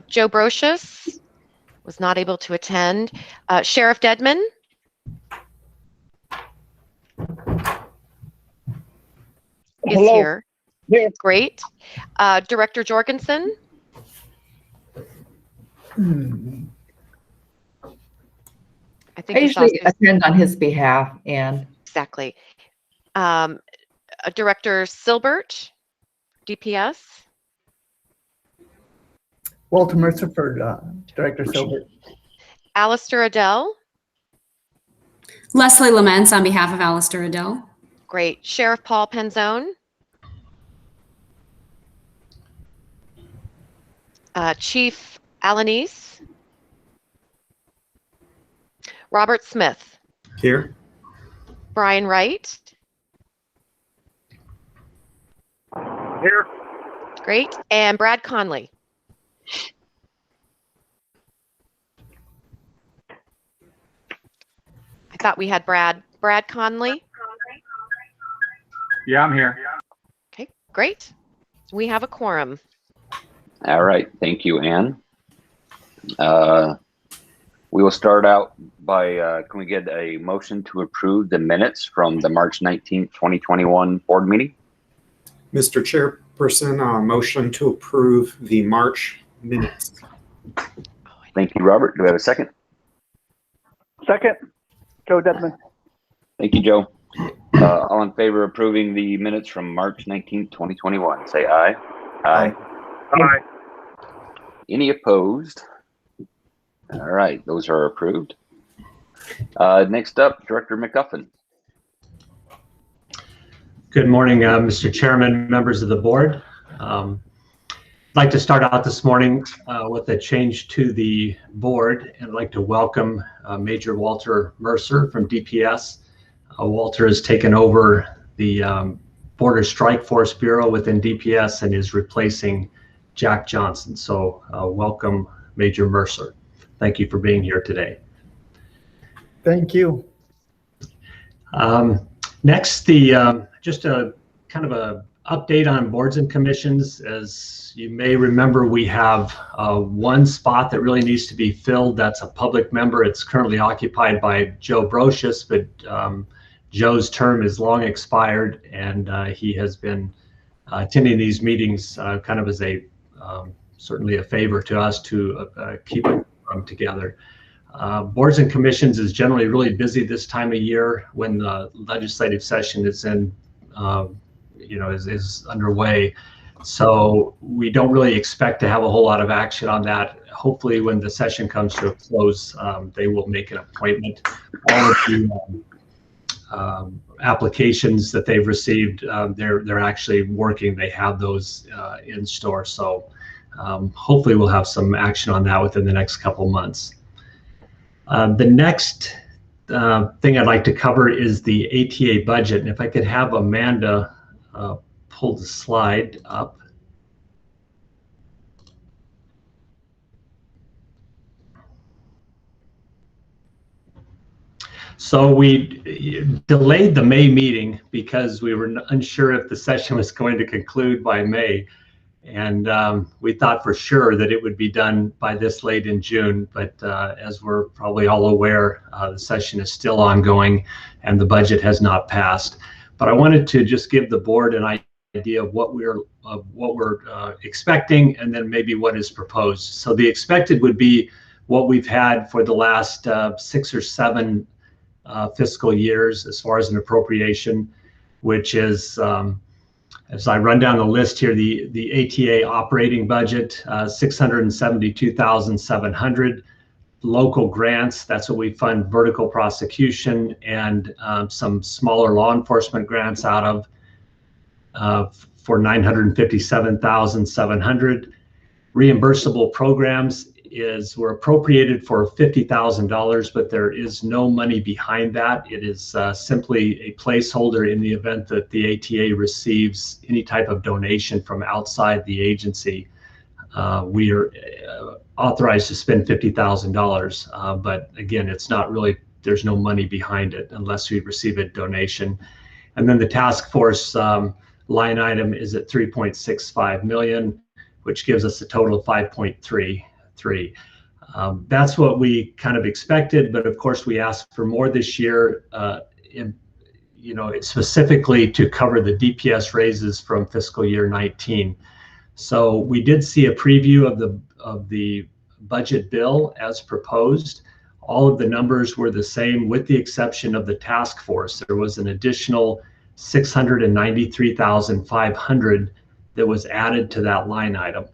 Joe Brocious was not able to attend. Sheriff Dedman is here. Here. Great. Director Jorgensen. I think I usually attend on his behalf, and exactly. Director Silbert, DPS. Walter Mercer for Director Silbert. Alistair Adele. Leslie Laments on behalf of Alistair Adele. Great. Sheriff Paul Penzone. Chief Alanis. Robert Smith. Here. Brian Wright. Here. Great. And Brad Conley. I thought we had Brad Conley. Yeah, I'm here. Okay, great. We have a quorum. All right, thank you, Anne. We will start out by, can we get a motion to approve the minutes from the March 19th, 2021 board meeting? Mr. Chairperson, motion to approve the March minutes. Thank you, Robert. Do we have a second? Second. Joe Dedman. Thank you, Joe. All in favor of approving the minutes from March 19th, 2021, say aye. Aye. Aye. Any opposed? All right, those are approved. Next up, Director McGuffin. Good morning, Mr. Chairman, members of the board. I'd like to start out this morning with a change to the board, and I'd like to welcome Major Walter Mercer from DPS. Walter has taken over the Border Strike Force Bureau within DPS and is replacing Jack Johnson. So welcome, Major Mercer. Thank you for being here today. Thank you. Next, just a kind of a update on boards and commissions. As you may remember, we have one spot that really needs to be filled. That's a public member. It's currently occupied by Joe Brocious, but Joe's term is long expired, and he has been attending these meetings kind of as a certainly a favor to us to keep it together. Boards and commissions is generally really busy this time of year when the legislative session is in, is underway. So we don't really expect to have a whole lot of action on that. Hopefully, when the session comes to a close, they will make an appointment. All of the applications that they've received, they're actually working. They have those in store. So hopefully, we'll have some action on that within the next couple months. The next thing I'd like to cover is the ATA budget. And if I could have Amanda pull the slide up. So we delayed the May meeting because we were unsure if the session was going to conclude by May. And we thought for sure that it would be done by this late in June, but as we're probably all aware, the session is still ongoing and the budget has not passed. But I wanted to just give the board an idea of what we're expecting, and then maybe what is proposed. So the expected would be what we've had for the last 6 or 7 fiscal years as far as an appropriation, which is as I run down the list here, the ATA operating budget, $672,700. Local grants, that's what we fund vertical prosecution and some smaller law enforcement grants out of for $957,700. Reimbursable programs we're appropriated for $50,000, but there is no money behind that. It is simply a placeholder in the event that the ATA receives any type of donation from outside the agency. We are authorized to spend $50,000, but again, it's not really, there's no money behind it unless we receive a donation. And then the task force line item is at 3.65 million, which gives us a total of 5.33. That's what we kind of expected, but of course we asked for more this year, specifically to cover the DPS raises from fiscal year 19. So we did see a preview of the budget bill as proposed. All of the numbers were the same with the exception of the task force. There was an additional 693,500 that was added to that line item.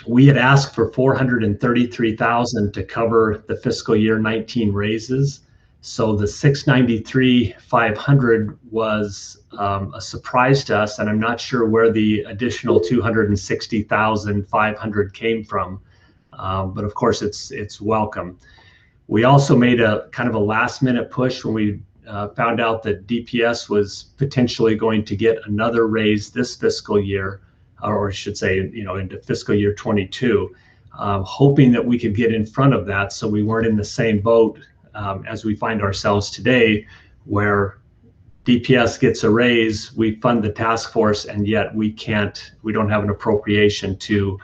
We had asked for 433,000 to cover the fiscal year 19 raises. So the 693,500 was a surprise to us, and I'm not sure where the additional 260,500 came from. But of course, it's welcome. We also made a kind of a last-minute push when we found out that DPS was potentially going to get another raise this fiscal year, or I should say, into fiscal year 22, hoping that we could get in front of that so we weren't in the same boat as we find ourselves today, where DPS gets a raise, we fund the task force, and yet we don't have an appropriation to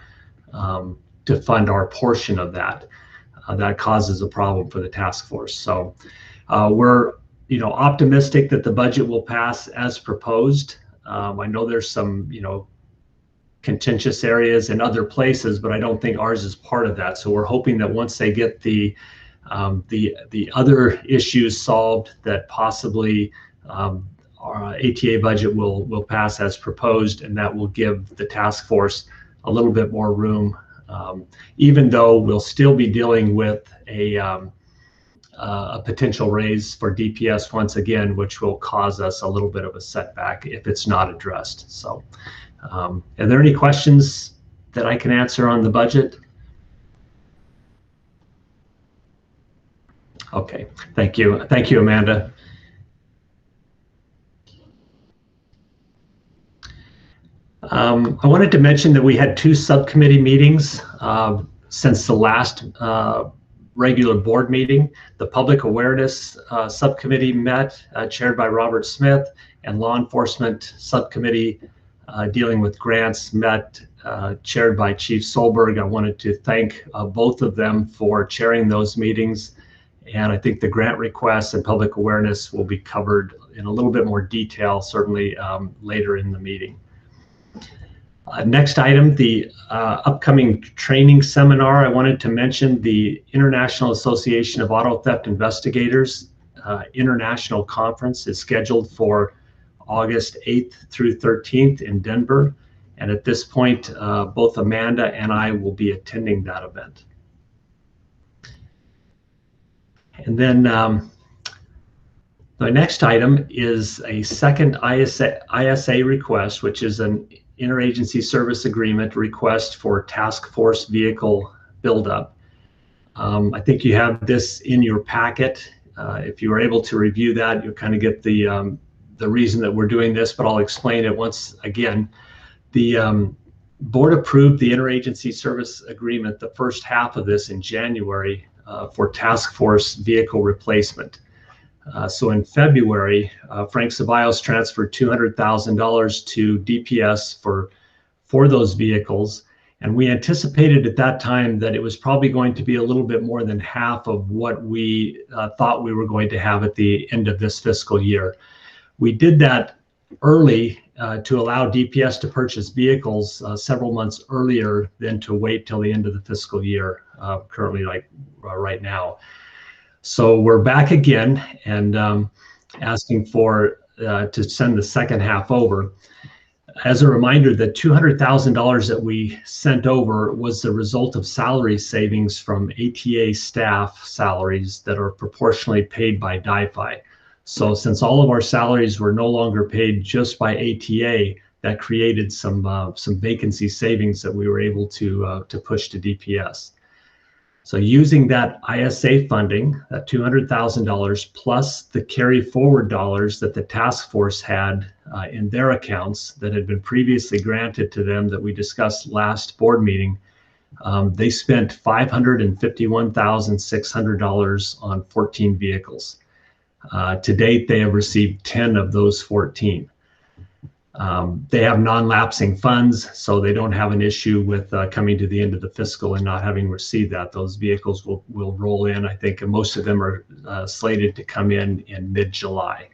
fund our portion of that. That causes a problem for the task force. So we're optimistic that the budget will pass as proposed. I know there's some contentious areas in other places, but I don't think ours is part of that. So we're hoping that once they get the other issues solved, that possibly our ATA budget will pass as proposed, and that will give the task force a little bit more room, even though we'll still be dealing with a potential raise for DPS once again, which will cause us a little bit of a setback if it's not addressed. So are there any questions that I can answer on the budget? Okay, thank you. Thank you, Amanda. I wanted to mention that we had 2 subcommittee meetings since the last regular board meeting. The Public Awareness Subcommittee met, chaired by Robert Smith, and Law Enforcement Subcommittee dealing with grants met, chaired by Chief Solberg. I wanted to thank both of them for chairing those meetings. And I think the grant requests and public awareness will be covered in a little bit more detail, certainly later in the meeting. Next item, the upcoming training seminar. I wanted to mention the International Association of Auto Theft Investigators International Conference is scheduled for August 8th through 13th in Denver. And at this point, both Amanda and I will be attending that event. And then the next item is a second ISA request, which is an interagency service agreement request for task force vehicle buildup. I think you have this in your packet. If you are able to review that, you'll kind of get the reason that we're doing this, but I'll explain it once again. The board approved the interagency service agreement, the first half of this in January, for task force vehicle replacement. So in February, Frank Ceballos transferred $200,000 to DPS for those vehicles. And we anticipated at that time that it was probably going to be a little bit more than half of what we thought we were going to have at the end of this fiscal year. We did that early to allow DPS to purchase vehicles several months earlier than to wait till the end of the fiscal year, currently like right now. So we're back again and asking for to send the second half over. As a reminder, the $200,000 that we sent over was the result of salary savings from ATA staff salaries that are proportionally paid by DIFI. So since all of our salaries were no longer paid just by ATA, that created some vacancy savings that we were able to push to DPS. So using that ISA funding, that $200,000 plus the carry forward dollars that the task force had in their accounts that had been previously granted to them that we discussed last board meeting, they spent $551,600 on 14 vehicles. To date, they have received 10 of those 14. They have non-lapsing funds, so they don't have an issue with coming to the end of the fiscal and not having received that. Those vehicles will roll in, I think, and most of them are slated to come in mid-July.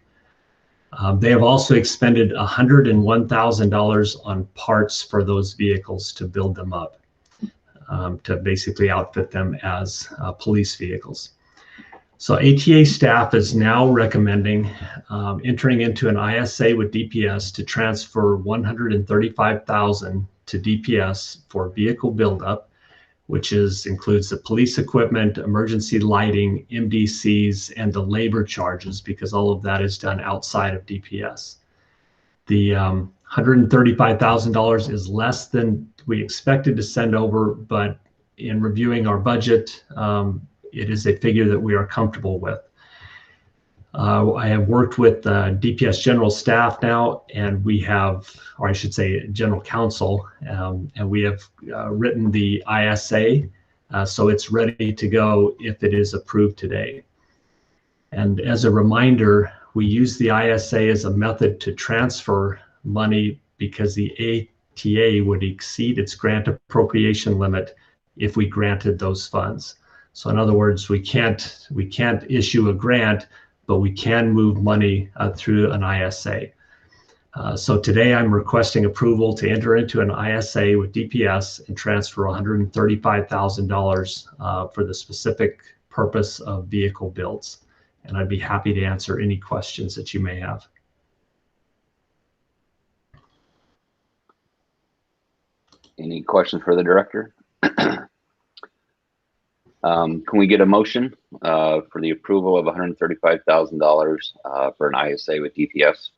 They have also expended $101,000 on parts for those vehicles to build them up, to basically outfit them as police vehicles. So ATA staff is now recommending entering into an ISA with DPS to transfer $135,000 to DPS for vehicle buildup, which includes the police equipment, emergency lighting, MDCs, and the labor charges, because all of that is done outside of DPS. The $135,000 is less than we expected to send over, but in reviewing our budget, it is a figure that we are comfortable with. I have worked with DPS general staff now, and we have, or I should say general counsel, and we have written the ISA, so it's ready to go if it is approved today. And as a reminder, we use the ISA as a method to transfer money because the ATA would exceed its grant appropriation limit if we granted those funds. So in other words, we can't issue a grant, but we can move money through an ISA. So today I'm requesting approval to enter into an ISA with DPS and transfer $135,000 for the specific purpose of vehicle builds. And I'd be happy to answer any questions that you may have. Any questions for the director? Can we get a motion for the approval of $135,000 for an ISA with DPS?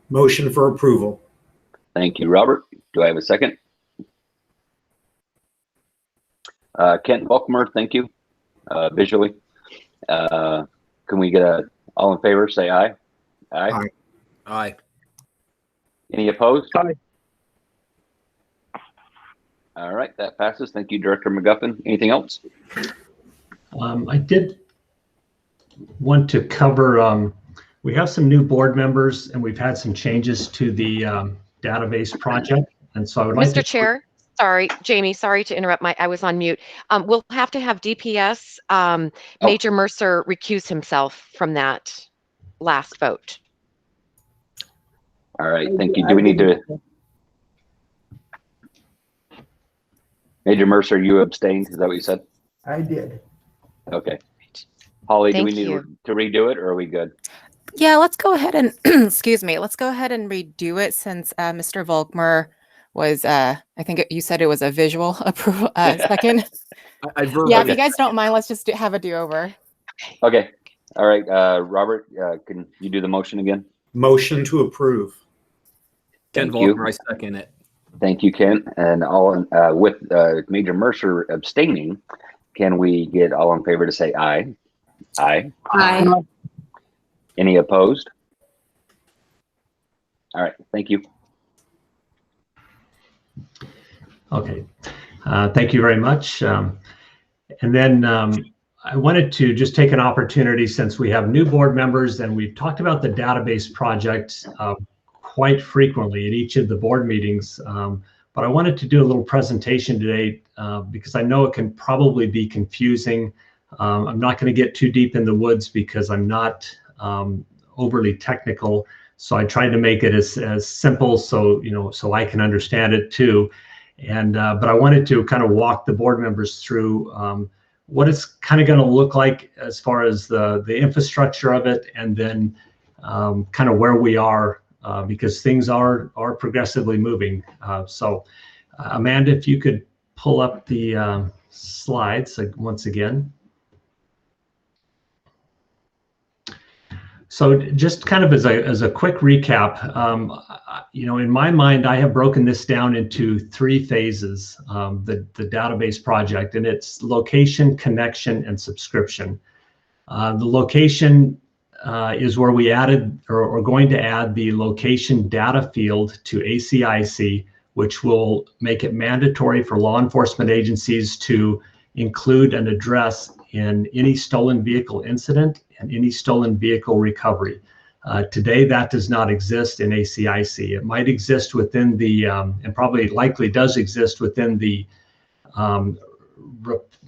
Motion for approval. Thank you, Robert. Do I have a second? Kent Volkmer, thank you. Visually. Can we get all in favor, say aye. Aye. Aye. Aye. Any opposed? Aye. All right, that passes. Thank you, Director McGuffin. Anything else? I did want to cover, we have some new board members and we've had some changes to the database project. And so I would like to— Mr. Chair, sorry, Jamie, sorry to interrupt. I was on mute. We'll have to have DPS, Major Mercer recuse himself from that last vote. All right, thank you. Do we need to? Major Mercer, you abstained. Is that what you said? I did. Okay. Holly, do we Thank need you. to redo it or are we good? Yeah, let's go ahead and, excuse me, let's go ahead and redo it since Mr. Volkmer was, I think you said it was a visual approval, second. I verbally. Yeah, if you guys don't mind, let's just have a do-over. Okay. All right, Robert, can you do the motion again? Motion to approve. Ken Thank you. Volkmer, I second it. Thank you, Ken. And all with Major Mercer abstaining, can we get all in favor to say aye? Aye. Aye. Any opposed? All right, thank you. Okay, thank you very much. And then I wanted to just take an opportunity, since we have new board members and we've talked about the database project quite frequently at each of the board meetings, but I wanted to do a little presentation today because I know it can probably be confusing. I'm not going to get too deep in the woods because I'm not overly technical. So I tried to make it as simple so so I can understand it too. And but I wanted to kind of walk the board members through what it's kind of going to look like as far as the infrastructure of it, and then kind of where we are because things are progressively moving. So Amanda, if you could pull up the slides once again. So just kind of as a quick recap, in my mind, I have broken this down into 3 phases, the database project, and it's location, connection, and subscription. The location is where we added or going to add the location data field to ACIC, which will make it mandatory for law enforcement agencies to include an address in any stolen vehicle incident and any stolen vehicle recovery. Today, that does not exist in ACIC. It might exist within the, and probably likely does exist within the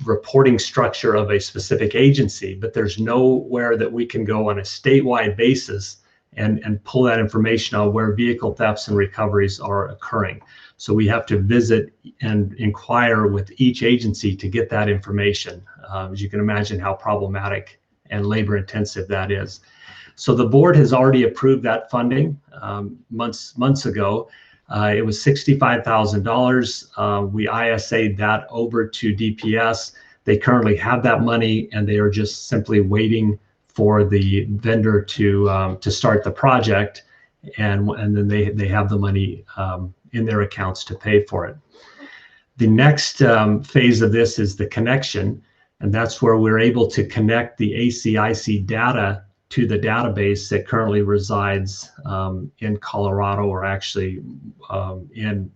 reporting structure of a specific agency, but there's nowhere that we can go on a statewide basis and pull that information on where vehicle thefts and recoveries are occurring. So we have to visit and inquire with each agency to get that information. As you can imagine how problematic and labor intensive that is. So the board has already approved that funding months ago. It was $65,000. We ISA'd that over to DPS. They currently have that money, and they are just simply waiting for the vendor to start the project, and then they have the money in their accounts to pay for it. The next phase of this is the connection, and that's where we're able to connect the ACIC data to the database that currently resides in Colorado, or actually in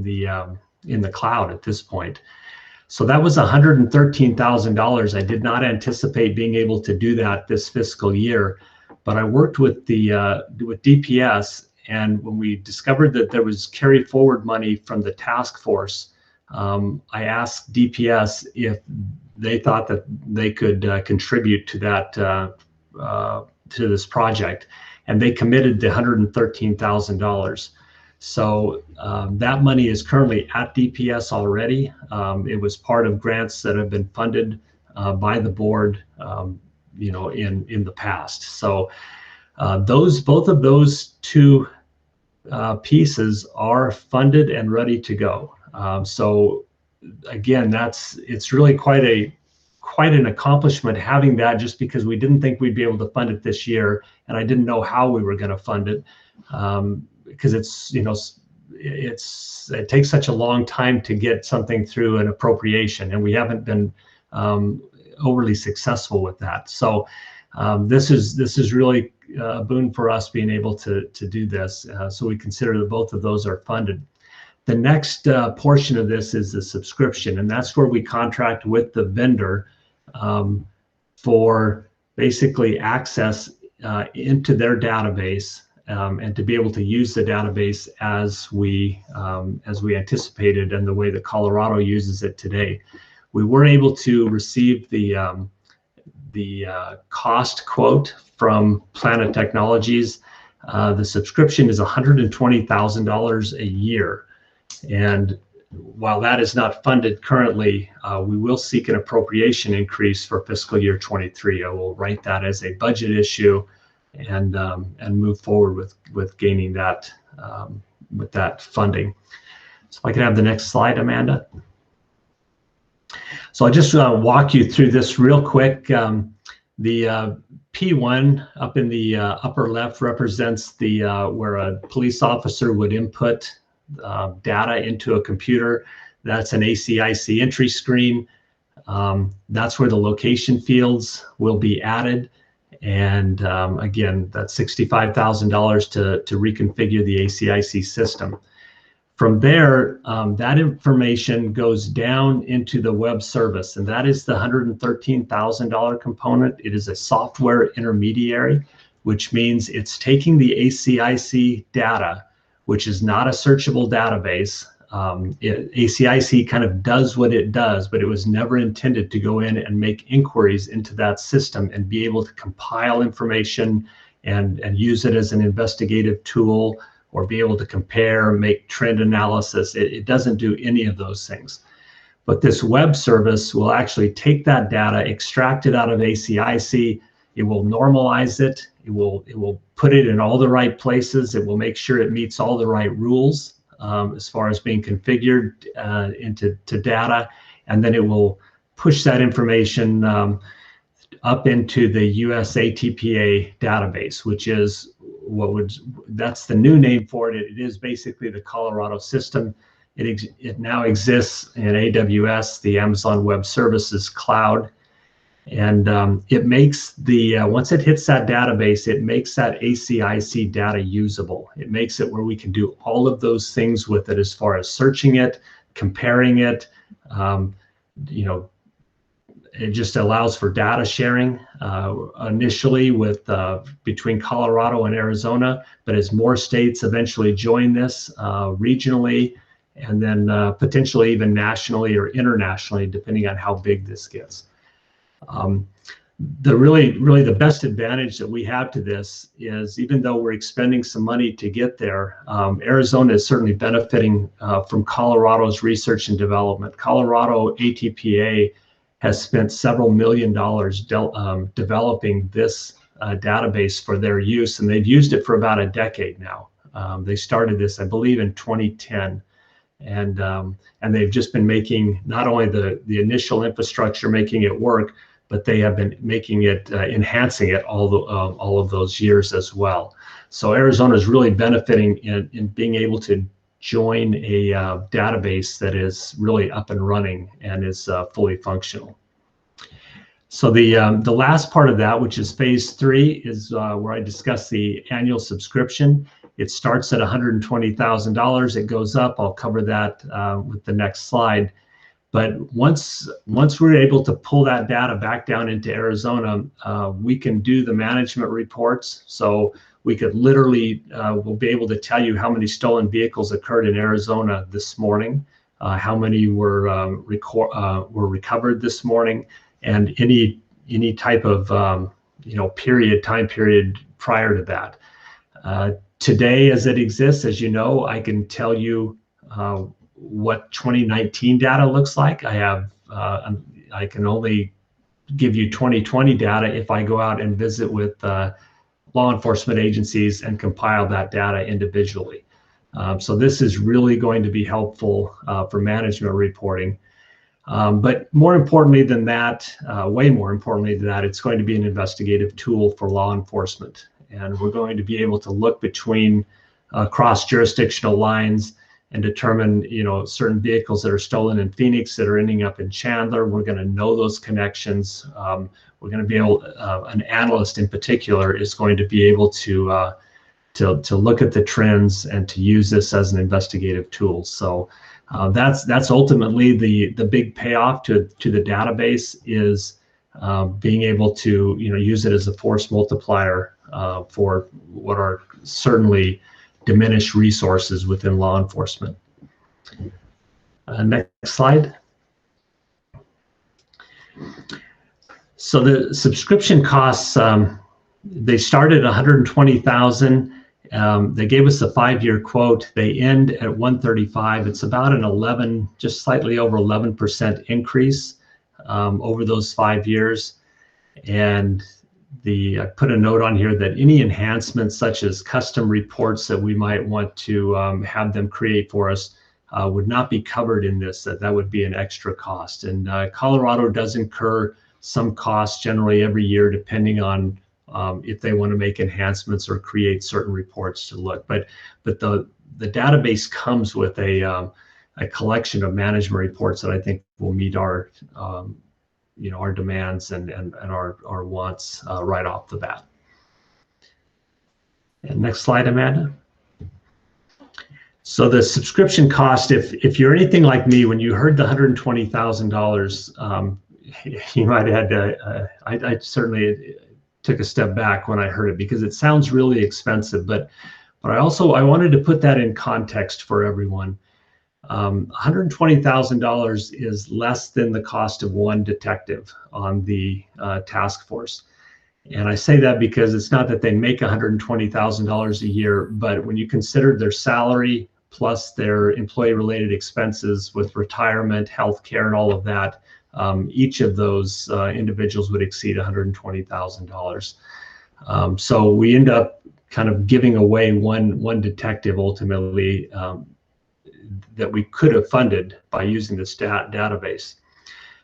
the cloud at this point. So that was $113,000. I did not anticipate being able to do that this fiscal year, but I worked with with DPS, and when we discovered that there was carry forward money from the task force, I asked DPS if they thought that they could contribute to that to this project, and they committed the $113,000. So that money is currently at DPS already. It was part of grants that have been funded by the board, you know, in the past. So both of those two pieces are funded and ready to go. So again, it's really quite an accomplishment having that, just because we didn't think we'd be able to fund it this year, and I didn't know how we were going to fund it, because it's, you know, it takes such a long time to get something through an appropriation, and we haven't been overly successful with that. So this is really a boon for us being able to do this. So we consider that both of those are funded. The next portion of this is the subscription, and that's where we contract with the vendor for basically access into their database, and to be able to use the database as we anticipated, and the way that Colorado uses it today. We were able to receive the cost quote from Planet Technologies. The subscription is $120,000 a year. And while that is not funded currently, we will seek an appropriation increase for fiscal year 23. I will write that as a budget issue and move forward with gaining that with that funding. So if I could have the next slide, Amanda. So I'll just walk you through this real quick. The P1 up in the upper left represents the where a police officer would input data into a computer. That's an ACIC entry screen. That's where the location fields will be added. And again, that's $65,000 to reconfigure the ACIC system. From there, that information goes down into the web service, and that is the $113,000 component. It is a software intermediary, which means it's taking the ACIC data, which is not a searchable database. ACIC kind of does what it does, but it was never intended to go in and make inquiries into that system and be able to compile information and use it as an investigative tool, or be able to compare, make trend analysis. It doesn't do any of those things. But this web service will actually take that data, extract it out of ACIC, it will normalize it, it will put it in all the right places, it will make sure it meets all the right rules as far as being configured into data, and then it will push that information up into the US ATPA database, which is that's the new name for it. It is basically the Colorado system. It now exists in AWS, the Amazon Web Services cloud, and it makes once it hits that database, it makes that ACIC data usable. It makes it where we can do all of those things with it, as far as searching it, comparing it, you know, it just allows for data sharing initially with between Colorado and Arizona, but as more states eventually join this regionally, and then potentially even nationally or internationally, depending on how big this gets. Really the best advantage that we have to this is, even though we're expending some money to get there, Arizona is certainly benefiting from Colorado's research and development. Colorado ATPA has spent several $million developing this database for their use, and they've used it for about a decade now. They started this, I believe, in 2010. And they've just been making not only the initial infrastructure, making it work, but they have been making it, enhancing it all of those years as well. So Arizona is really benefiting in being able to join a database that is really up and running and is fully functional. So the last part of that, which is phase 3, is where I discuss the annual subscription. It starts at $120,000. It goes up. I'll cover that with the next slide. But once we're able to pull that data back down into Arizona, we can do the management reports. So we could literally, we'll be able to tell you how many stolen vehicles occurred in Arizona this morning, how many were recovered this morning, and any type of time period prior to that. Today, as it exists, as you know, I can tell you what 2019 data looks like. I can only give you 2020 data if I go out and visit with law enforcement agencies and compile that data individually. So this is really going to be helpful for management reporting. But more importantly than that, way more importantly than that, it's going to be an investigative tool for law enforcement. And we're going to be able to look between cross-jurisdictional lines and determine, certain vehicles that are stolen in Phoenix that are ending up in Chandler. We're going to know those connections. We're going to be able, an analyst in particular is going to be able to look at the trends and to use this as an investigative tool. So that's ultimately the big payoff to the database, is being able to use it as a force multiplier for what are certainly diminished resources within law enforcement. Next slide. So the subscription costs, they started at $120,000. They gave us a 5-year quote. They end at $135,000. It's about an just slightly over 11% increase over those 5 years. And I put a note on here that any enhancements such as custom reports that we might want to have them create for us would not be covered in this. That would be an extra cost. And Colorado does incur some costs generally every year, depending on if they want to make enhancements or create certain reports to look. But the database comes with a collection of management reports that I think will meet our our demands and our wants right off the bat. And next slide, Amanda. So the subscription cost, if you're anything like me, when you heard the $120,000, you might have had to, I certainly took a step back when I heard it, because it sounds really expensive, but I wanted to put that in context for everyone. $120,000 is less than the cost of one detective on the task force. And I say that because it's not that they make $120,000 a year, but when you consider their salary plus their employee-related expenses with retirement, healthcare, and all of that, each of those individuals would exceed $120,000. So we end up kind of giving away one detective ultimately that we could have funded by using this database.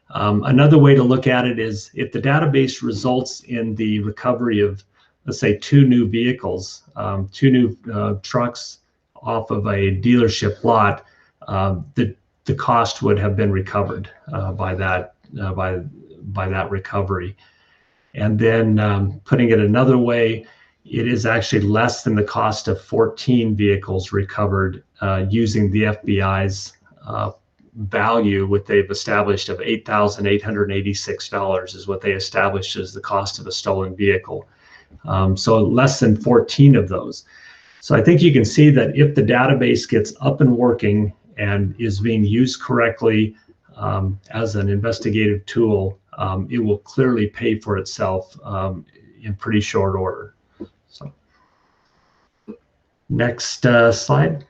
Another way to look at it is, if the database results in the recovery of, let's say, 2 new vehicles, 2 new trucks off of a dealership lot, the cost would have been recovered by that recovery. And then putting it another way, it is actually less than the cost of 14 vehicles recovered using the FBI's value, what they've established of $8,886 is what they established as the cost of a stolen vehicle. So less than 14 of those. So I think you can see that if the database gets up and working and is being used correctly as an investigative tool, it will clearly pay for itself in pretty short order. So next slide.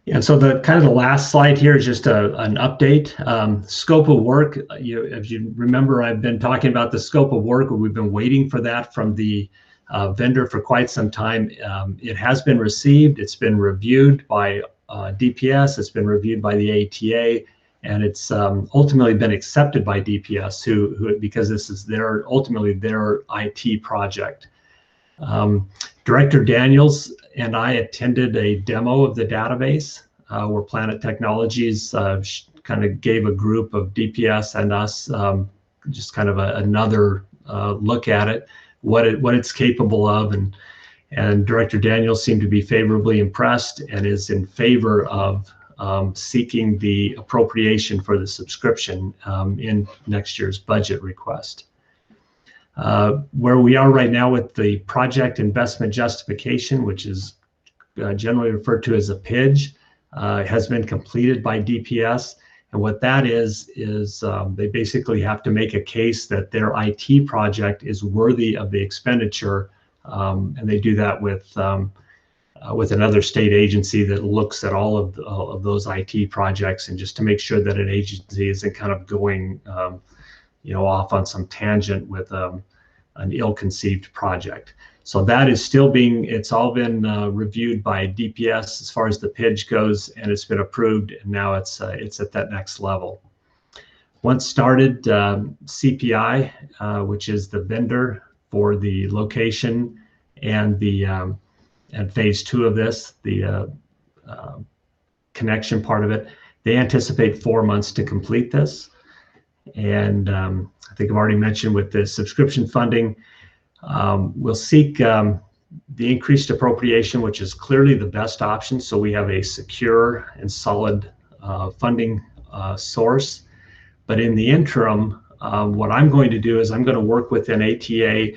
And so the kind of the last slide here is just an update. Scope of work, if you remember, I've been talking about the scope of work. We've been waiting for that from the vendor for quite some time. It has been received. It's been reviewed by DPS. It's been reviewed by the AATA, and it's ultimately been accepted by DPS, who because this is ultimately their IT project. Director Daniels and I attended a demo of the database where Planet Technologies kind of gave a group of DPS and us just kind of another look at it, what it's capable of, and Director Daniels seemed to be favorably impressed and is in favor of seeking the appropriation for the subscription in next year's budget request. Where we are right now with the project investment justification, which is generally referred to as a PIJ, has been completed by DPS. And what that is they basically have to make a case that their IT project is worthy of the expenditure. And they do that with another state agency that looks at all of those IT projects, and just to make sure that an agency isn't kind of going off on some tangent with an ill-conceived project. So that is still it's all been reviewed by DPS as far as the PIJ goes, and it's been approved, and now it's at that next level. Once started, CPI, which is the vendor for the location and and phase 2 of this, the connection part of it, they anticipate 4 months to complete this. And I think I've already mentioned with the subscription funding, we'll seek the increased appropriation, which is clearly the best option. So we have a secure and solid funding source. But in the interim, what I'm going to do is I'm going to work within ATA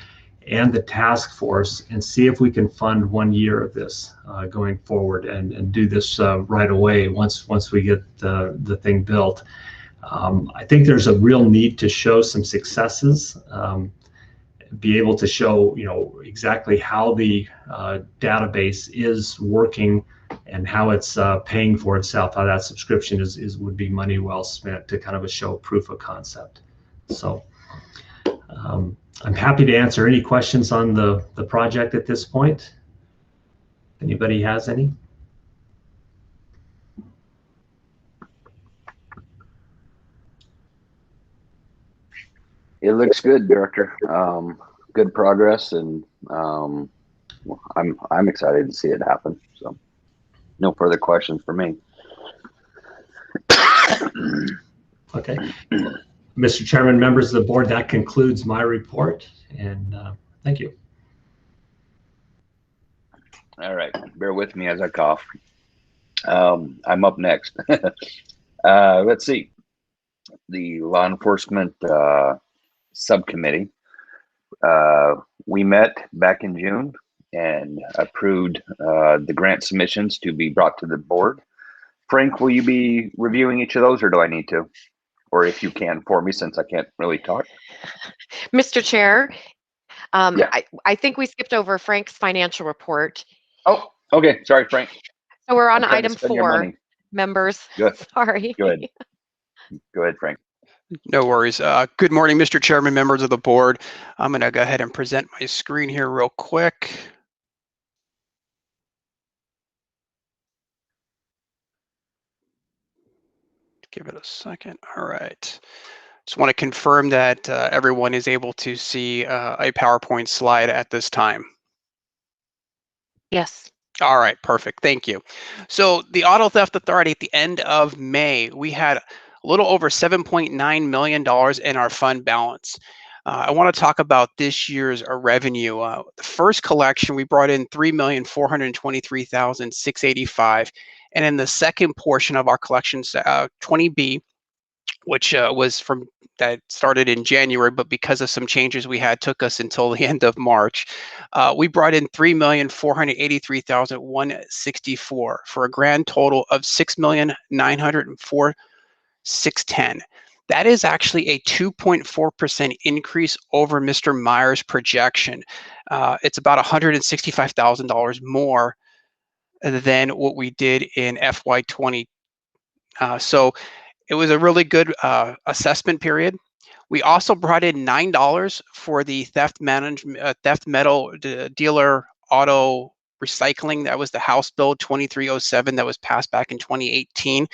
and the task force and see if we can fund 1 year of this going forward, and do this right away once we get the thing built. I think there's a real need to show some successes, be able to show exactly how the database is working and how it's paying for itself, how that subscription would be money well spent to kind of show proof of concept. So I'm happy to answer any questions on the project at this point. Anybody has any? It looks good, Director. Good progress, and I'm excited to see it happen. So, no further questions for me. Okay, Mr. Chairman, members of the board, that concludes my report, and thank you. All right, bear with me as I cough. I'm up next. Let's see. The law enforcement subcommittee. We met back in June and approved the grant submissions to be brought to the board. Frank, will you be reviewing each of those, or do I need to? Or if you can for me, since I can't really talk. Mr. Chair, Yeah. I think we skipped over Frank's financial report. Oh, okay. Sorry, Frank. So we're on I'm trying to item spend your 4, money. members. Good. Sorry. Good. Go ahead, Frank. No worries. Good morning, Mr. Chairman, members of the board. I'm going to go ahead and present my screen here real quick. Give it a second. All right. Just want to confirm that everyone is able to see a PowerPoint slide at this time. Yes. All right, perfect. Thank you. So the Auto Theft Authority, at the end of May, we had a little over $7.9 million in our fund balance. I want to talk about this year's revenue. The first collection, we brought in $3,423,685, And in the second portion of our collections, 20B, which was from that started in January, but because of some changes we had, took us until the end of March. We brought in $3,483,164 for a grand total of $6,904,610. That is actually a 2.4% increase over Mr. Meyer's projection. It's about $165,000 more than what we did in FY20. So it was a really good assessment period. We also brought in $9 for the theft metal dealer auto recycling. That was the House Bill 2307 that was passed back in 2018.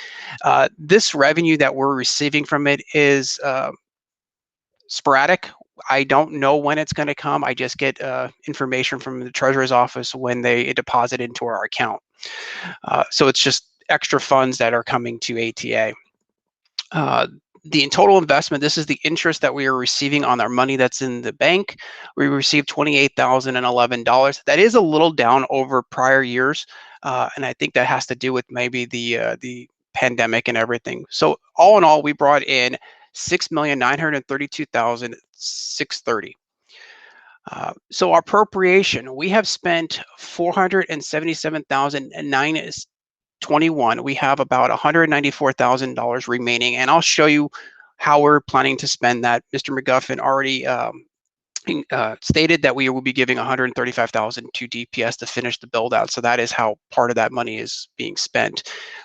This revenue that we're receiving from it is sporadic. I don't know when it's going to come. I just get information from the Treasurer's office when they deposit into our account. So it's just extra funds that are coming to ATA. The total investment, this is the interest that we are receiving on our money that's in the bank. We received $28,011. That is a little down over prior years, and I think that has to do with maybe the pandemic and everything. So all in all, we brought in $6,932,630. So our appropriation, we have spent $477,921. We have about $194,000 remaining, and I'll show you how we're planning to spend that. Mr. McGuffin already stated that we will be giving $135,000 to DPS to finish the build out. So that is how part of that money is being spent.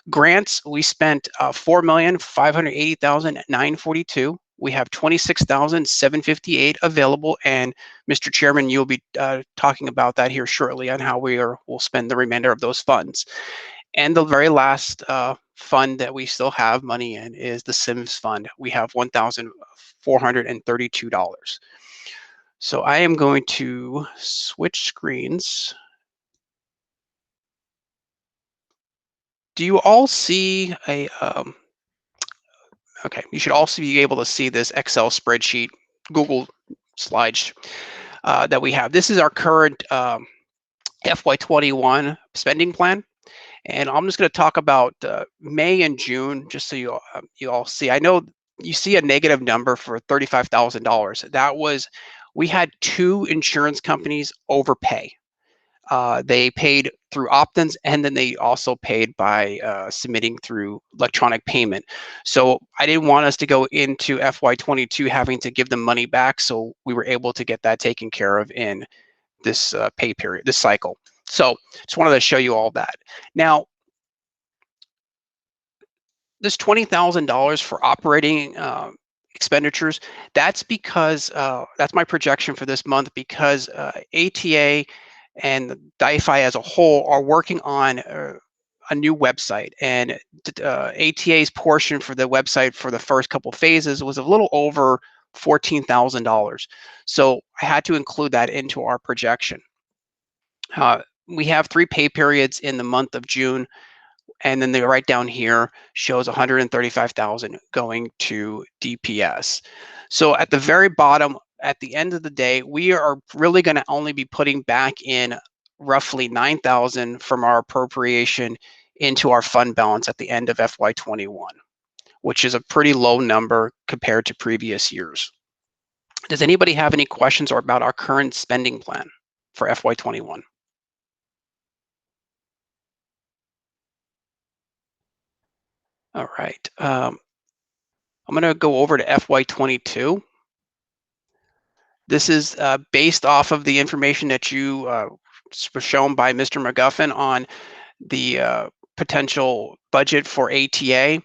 Grants, we spent $4,580,942. We have $26,758 available, and Mr. Chairman, you'll be talking about that here shortly on how we'll spend the remainder of those funds. And the very last fund that we still have money in is the Sims fund. We have $1,432. So I am going to switch screens. Do you all see a, okay, you should also be able to see this Excel spreadsheet, Google Slides that we have. This is our current FY21 spending plan. And I'm just going to talk about May and June, just so you all see. I know you see a negative number for $35,000. That was, we had 2 insurance companies overpay. They paid through opt-ins, and then they also paid by submitting through electronic payment. So I didn't want us to go into FY22 having to give them money back, so we were able to get that taken care of in this pay period, this cycle. So just wanted to show you all that. Now, this $20,000 for operating expenditures, that's because that's my projection for this month, because ATA and DIFI as a whole are working on a new website, and ATA's portion for the website for the first couple phases was a little over $14,000. So I had to include that into our projection. We have 3 pay periods in the month of June, and then the right down here shows $135,000 going to DPS. So at the very bottom, at the end of the day, we are really going to only be putting back in roughly $9,000 from our appropriation into our fund balance at the end of FY21, which is a pretty low number compared to previous years. Does anybody have any questions or about our current spending plan for FY21? All right. I'm going to go over to FY22. This is based off of the information that you were shown by Mr. McGuffin on the potential budget for ATA.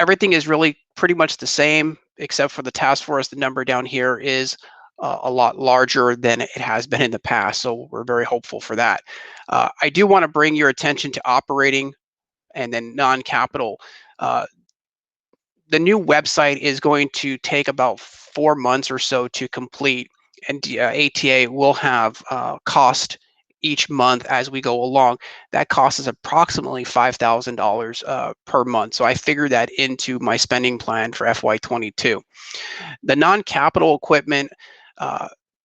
Everything is really pretty much the same, except for the task force. The number down here is a lot larger than it has been in the past, so we're very hopeful for that. I do want to bring your attention to operating and then non-capital. The new website is going to take about 4 months or so to complete, and ATA will have cost each month as we go along. That cost is approximately $5,000 per month. So I figured that into my spending plan for FY22. The non-capital equipment,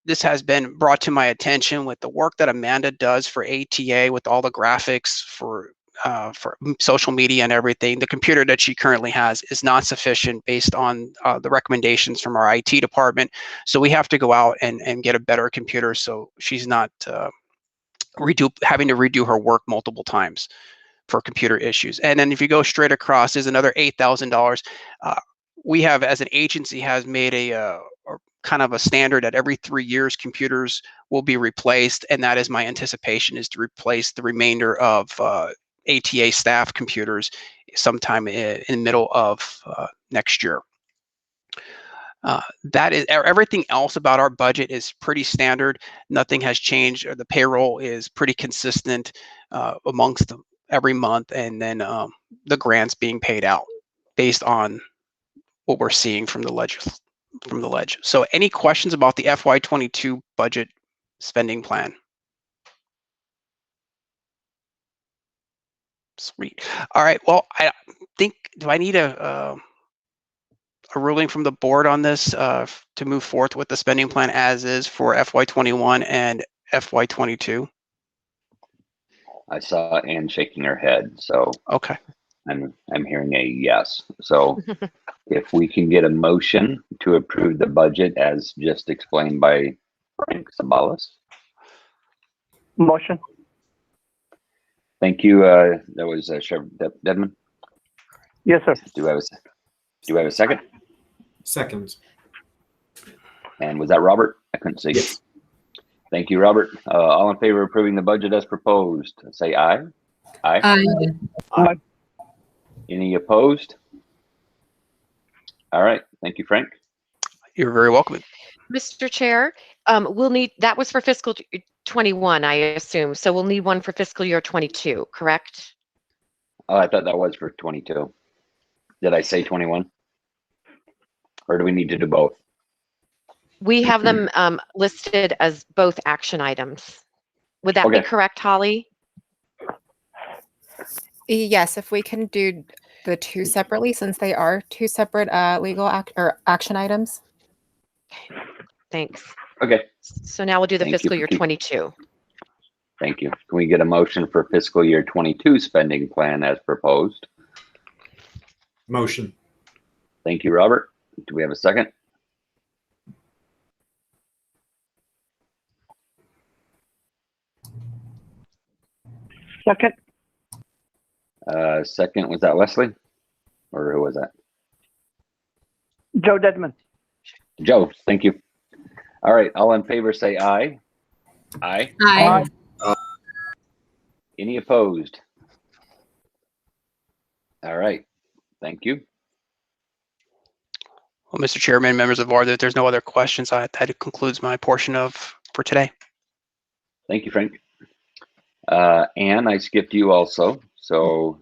this has been brought to my attention with the work that Amanda does for ATA with all the graphics for for social media and everything. The computer that she currently has is not sufficient based on the recommendations from our IT department. So we have to go out and get a better computer so she's not having to redo her work multiple times for computer issues. And then if you go straight across, there's another $8,000. We have, as an agency, has made a kind of a standard that every 3 years computers will be replaced, and that is my anticipation, is to replace the remainder of ATA staff computers sometime in the middle of next year. That is everything else about our budget is pretty standard. Nothing has changed. The payroll is pretty consistent amongst them every month, and then the grants being paid out based on what we're seeing from the ledge. So any questions about the FY22 budget spending plan? Sweet. All right. Well, I think, do I need a ruling from the board on this to move forth with the spending plan as is for FY21 and FY22? I saw Ann shaking her head, so Okay. I'm hearing a yes. So if we can get a motion to approve the budget as just explained by Frank Sabalas. Motion. Thank you. That was Sheriff Dedman. Yes, sir. Do I have a second? Second. And was that Robert? I couldn't see. Yes. Thank you, Robert. All in favor of approving the budget as proposed, say aye. Aye. Aye. Any opposed? All right. Thank you, Frank. You're very welcome. Mr. Chair, we'll need, that was for fiscal 21, I assume. So we'll need one for fiscal year 22, correct? Oh, I thought that was for 22. Did I say 21? Or do we need to do both? We have them listed as both action items. Would that be Okay. correct, Holly? Yes, if we can do the two separately, since they are two separate legal action items. Thanks. Okay. So now we'll do the Thank you fiscal for year 22. Thank you. Can we get a motion for fiscal year 22 spending plan as proposed? Motion. Thank you, Robert. Do we have a second? Second. Second, was that Leslie? Or who was that? Joe Dedman. Joe, thank you. All right, all in favor say aye. Aye. Aye. Any opposed? All right, thank you. Well, Mr. Chairman, members of the board, if there's no other questions, that concludes my portion for today. Thank you, Frank. Ann, I skipped you also. So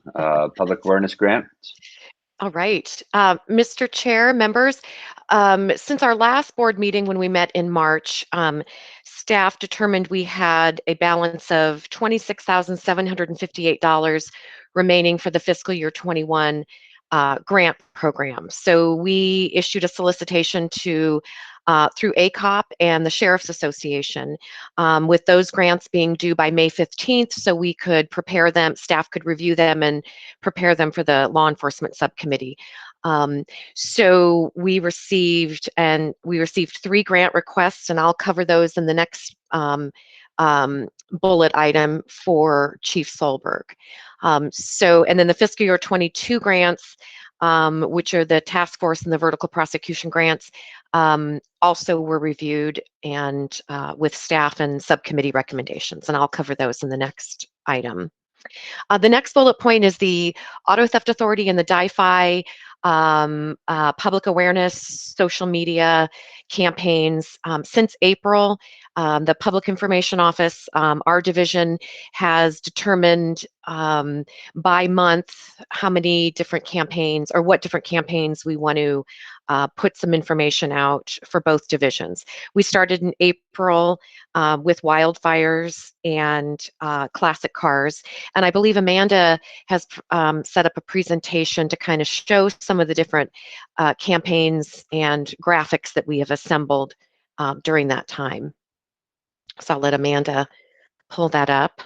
public awareness grant. All right. Mr. Chair, members, since our last board meeting when we met in March, staff determined we had a balance of $26,758 remaining for the fiscal year 21 grant program. So we issued a solicitation to through AATA and the Sheriff's Association, with those grants being due by May 15th, so we could prepare them, staff could review them and prepare them for the law enforcement subcommittee. So we received 3 grant requests, and I'll cover those in the next bullet item for Chief Solberg. And then the fiscal year 22 grants, which are the task force and the vertical prosecution grants, also were reviewed and with staff and subcommittee recommendations, and I'll cover those in the next item. The next bullet point is the Auto Theft Authority and the DIFI public awareness, social media campaigns. Since April, the Public Information Office, our division, has determined by month how many different campaigns or what different campaigns we want to put some information out for both divisions. We started in April with wildfires and classic cars, and I believe Amanda has set up a presentation to kind of show some of the different campaigns and graphics that we have assembled during that time. So I'll let Amanda pull that up.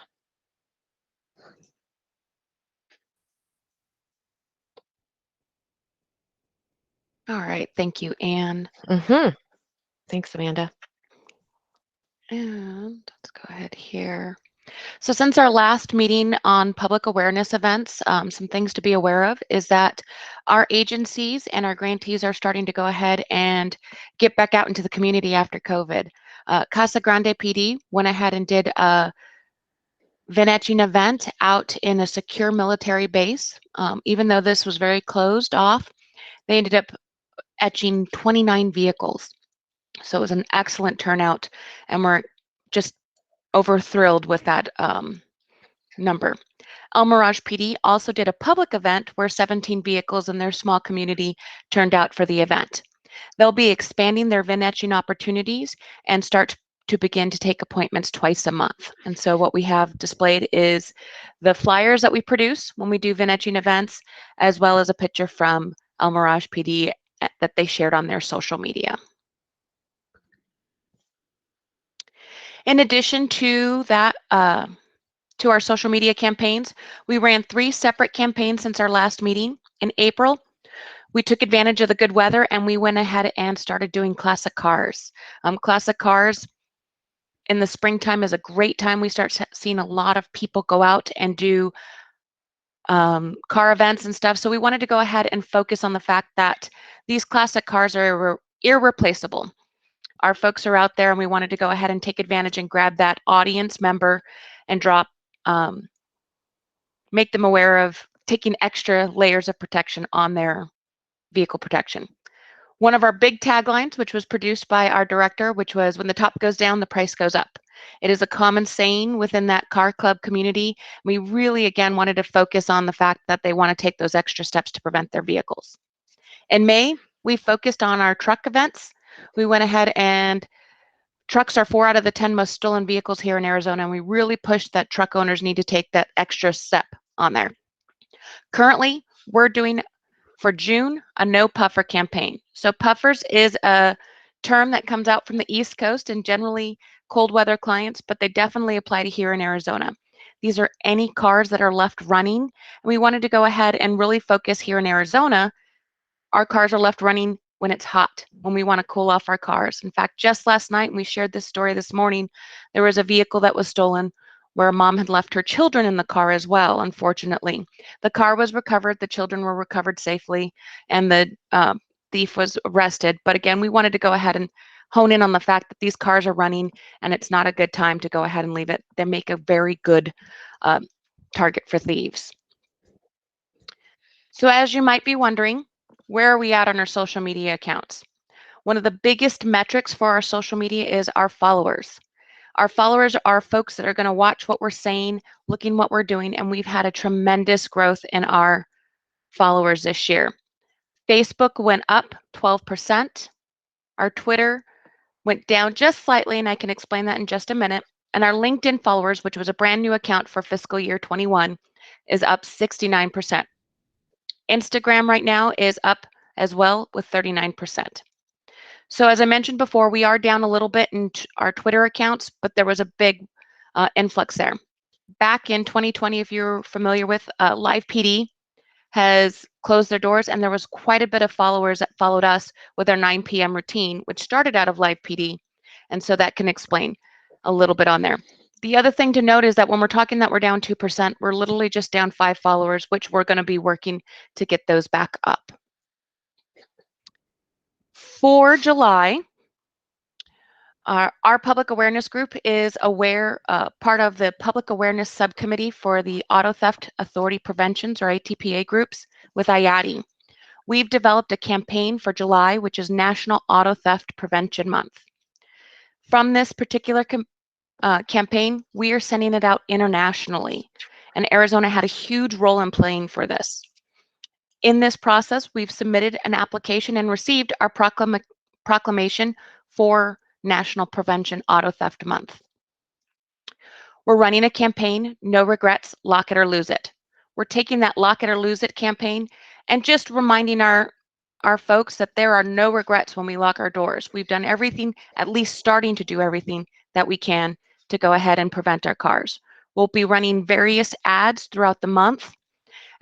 All right, thank you, Anne. Thanks, Amanda. And let's go ahead here. So since our last meeting on public awareness events, some things to be aware of is that our agencies and our grantees are starting to go ahead and get back out into the community after COVID. Casa Grande PD went ahead and did a vinetching event out in a secure military base. Even though this was very closed off, they ended up etching 29 vehicles. So it was an excellent turnout, and we're just over thrilled with that number. El Mirage PD also did a public event where 17 vehicles in their small community turned out for the event. They'll be expanding their VIN etching opportunities and start to begin to take appointments twice a month. And so what we have displayed is the flyers that we produce when we do VIN etching events, as well as a picture from El Mirage PD that they shared on their social media. In addition to that, to our social media campaigns, we ran 3 separate campaigns since our last meeting. In April, we took advantage of the good weather and we went ahead and started doing classic cars. Classic cars in the springtime is a great time. We start seeing a lot of people go out and do car events and stuff. So we wanted to go ahead and focus on the fact that these classic cars are irreplaceable. Our folks are out there and we wanted to go ahead and take advantage and grab that audience member and drop, make them aware of taking extra layers of protection on their vehicle protection. One of our big taglines, which was produced by our director, which was, when the top goes down, the price goes up. It is a common saying within that car club community. We really, again, wanted to focus on the fact that they want to take those extra steps to prevent their vehicles. In May, we focused on our truck events. We went ahead and trucks are 4 out of the 10 most stolen vehicles here in Arizona, and we really pushed that truck owners need to take that extra step on there. Currently, we're doing, for June, a no puffer campaign. So puffers is a term that comes out from the East Coast and generally cold weather clients, but they definitely apply to here in Arizona. These are any cars that are left running. And we wanted to go ahead and really focus here in Arizona. Our cars are left running when it's hot, when we want to cool off our cars. In fact, just last night, and we shared this story this morning, there was a vehicle that was stolen where a mom had left her children in the car as well, unfortunately. The car was recovered, the children were recovered safely, and the thief was arrested. But again, we wanted to go ahead and hone in on the fact that these cars are running and it's not a good time to go ahead and leave it. They make a very good target for thieves. So as you might be wondering, where are we at on our social media accounts? One of the biggest metrics for our social media is our followers. Our followers are folks that are going to watch what we're saying, looking what we're doing, and we've had a tremendous growth in our followers this year. Facebook went up 12%. Our Twitter went down just slightly, and I can explain that in just a minute. And our LinkedIn followers, which was a brand new account for fiscal year 21, is up 69%. Instagram right now is up as well with 39%. So as I mentioned before, we are down a little bit in our Twitter accounts, but there was a big influx there. Back in 2020, if you're familiar with, Live PD has closed their doors, and there was quite a bit of followers that followed us with our 9 p.m. routine, which started out of Live PD. And so that can explain a little bit on there. The other thing to note is that when we're talking that we're down 2%, we're literally just down 5 followers, which we're going to be working to get those back up. For July, our public awareness group is part of the public awareness subcommittee for the Auto Theft Authority Preventions, or ATPA groups, with AATA. We've developed a campaign for July, which is National Auto Theft Prevention Month. From this particular campaign, we are sending it out internationally, and Arizona had a huge role in playing for this. In this process, we've submitted an application and received our proclamation for National Prevention Auto Theft Month. We're running a campaign, No Regrets, Lock It or Lose It. We're taking that Lock It or Lose It campaign and just reminding our folks that there are no regrets when we lock our doors. We've done everything, at least starting to do everything that we can to go ahead and prevent our cars. We'll be running various ads throughout the month.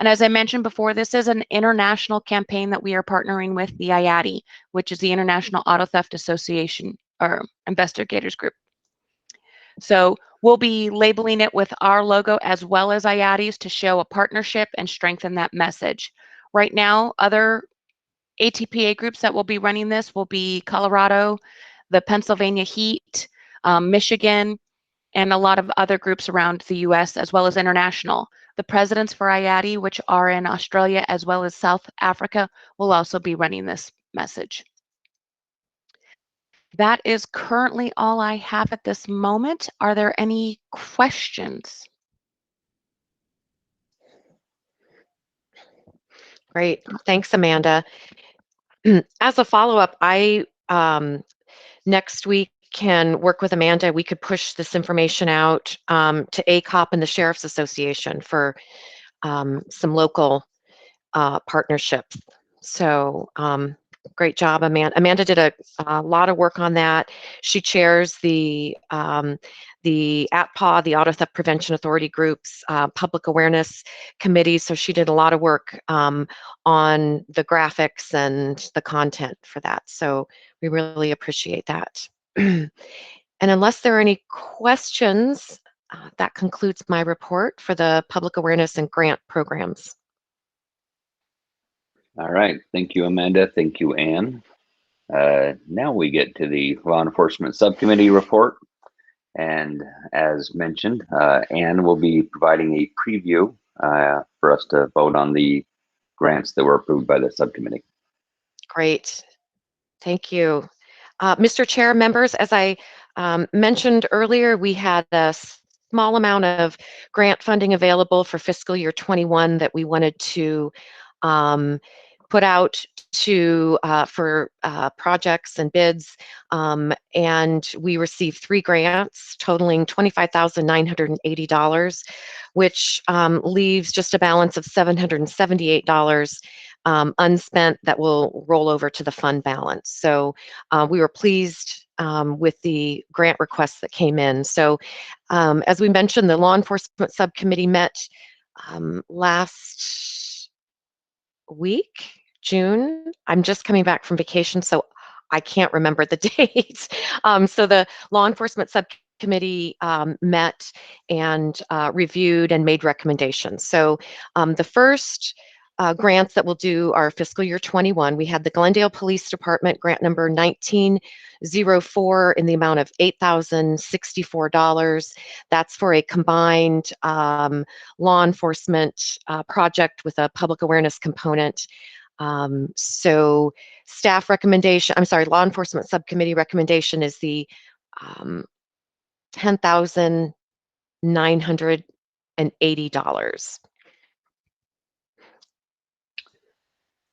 And as I mentioned before, this is an international campaign that we are partnering with the IATA, which is the International Auto Theft Association or Investigators Group. So we'll be labeling it with our logo as well as IATA's to show a partnership and strengthen that message. Right now, other ATPA groups that will be running this will be Colorado, the Pennsylvania Heat, Michigan, and a lot of other groups around the US as well as international. The presidents for IATA, which are in Australia as well as South Africa, will also be running this message. That is currently all I have at this moment. Are there any questions? Great. Thanks, Amanda. As a follow-up, I next week can work with Amanda. We could push this information out to ACOP and the Sheriff's Association for some local partnerships. So great job, Amanda. Amanda did a lot of work on that. She chairs the APPA, the Auto Theft Prevention Authority Group's public awareness committee. So she did a lot of work on the graphics and the content for that. So we really appreciate that. And unless there are any questions, that concludes my report for the public awareness and grant programs. All right. Thank you, Amanda. Thank you, Ann. Now we get to the Law Enforcement Subcommittee report. And as mentioned, Ann will be providing a preview for us to vote on the grants that were approved by the subcommittee. Great. Thank you. Mr. Chair, members, as I mentioned earlier, we had a small amount of grant funding available for fiscal year 21 that we wanted to put out to for projects and bids, and we received 3 grants totaling $25,980, which leaves just a balance of $778 unspent that will roll over to the fund balance. So we were pleased with the grant requests that came in. So as we mentioned, the Law Enforcement Subcommittee met last week, June. I'm just coming back from vacation, so I can't remember the dates. So the Law Enforcement Subcommittee met and reviewed and made recommendations. So the first grants that we'll do are fiscal year 21. We had the Glendale Police Department grant number 1904 in the amount of $8,064. That's for a combined law enforcement project with a public awareness component. So staff recommendation, I'm sorry, Law Enforcement Subcommittee recommendation is the $10,980.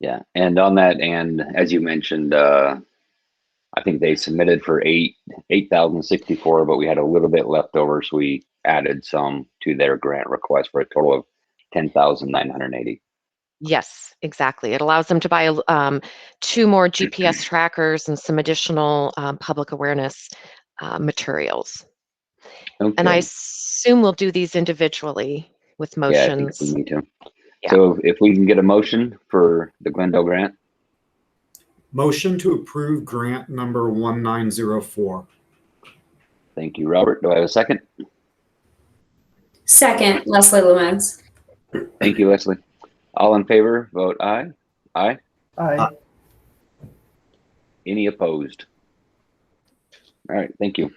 Yeah, and on that, and as you mentioned, I think they submitted for 8,064, but we had a little bit left over, so we added some to their grant request for a total of 10,980. Yes, exactly. It allows them to buy 2 more GPS trackers and some additional public awareness materials. Okay. And I assume we'll do these individually with motions. Yeah, I think we need to. Yeah. So if we can get a motion for the Glendale grant. Motion to approve grant number 1904. Thank you, Robert. Do I have a second? Second, Leslie Lumens. Thank you, Leslie. All in favor, vote aye. Aye. Aye. Any opposed? All right, thank you.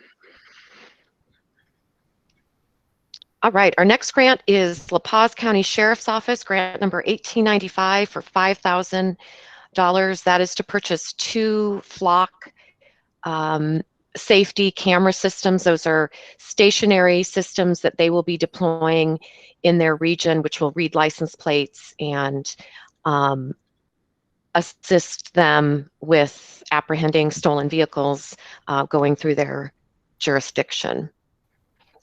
All right, our next grant is La Paz County Sheriff's Office, grant number 1895 for $5,000. That is to purchase 2 flock safety camera systems. Those are stationary systems that they will be deploying in their region, which will read license plates and assist them with apprehending stolen vehicles going through their jurisdiction.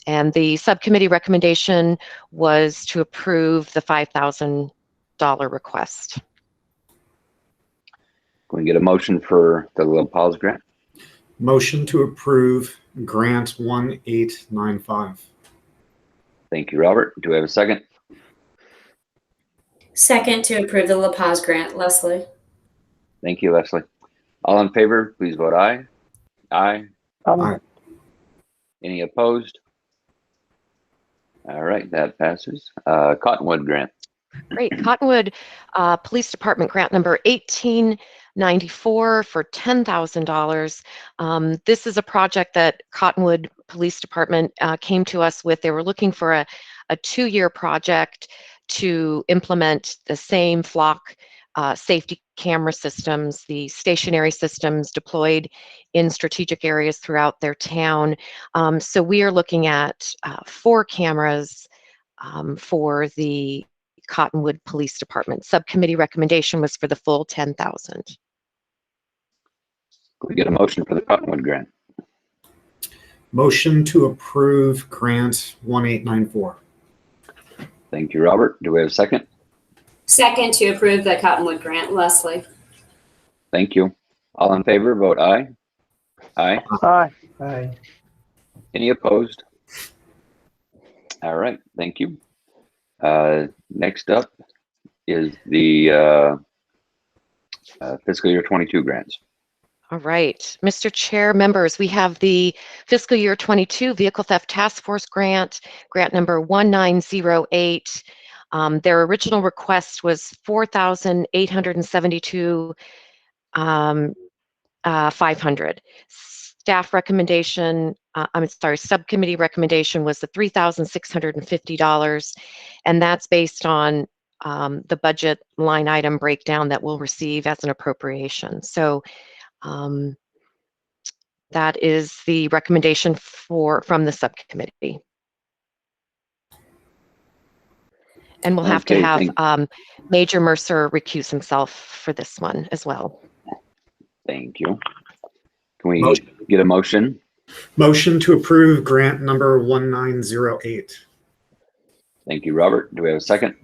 And the subcommittee recommendation was to approve the $5,000 request. Can we get a motion for the La Paz grant? Motion to approve grant 1895. Thank you, Robert. Do we have a second? Second to approve the La Paz grant, Leslie. Thank you, Leslie. All in favor, please vote aye. Aye. Aye. Any opposed? All right, that passes. Cottonwood grant. Great. Cottonwood Police Department grant number 1894 for $10,000. This is a project that Cottonwood Police Department came to us with. They were looking for a 2-year project to implement the same flock safety camera systems, the stationary systems deployed in strategic areas throughout their town. So we are looking at 4 cameras for the Cottonwood Police Department. Subcommittee recommendation was for the full 10,000. Can we get a motion for the Cottonwood grant? Motion to approve grant 1894. Thank you, Robert. Do we have a second? Second to approve the Cottonwood grant, Leslie. Thank you. All in favor, vote aye. Aye. Aye. Aye. Any opposed? All right, thank you. Next up is the fiscal year 22 grants. All right, Mr. Chair, members, we have the fiscal year 22 Vehicle Theft Task Force grant, grant number 1908. Their original request was $4,872,500. Staff recommendation, subcommittee recommendation was the $3,650, and that's based on the budget line item breakdown that we'll receive as an appropriation. So that is the recommendation from the subcommittee. And we'll have to have Major Mercer recuse himself for this one as well. Thank you. Can we get a motion? Motion to approve grant number 1908. Thank you, Robert. Do we have a second?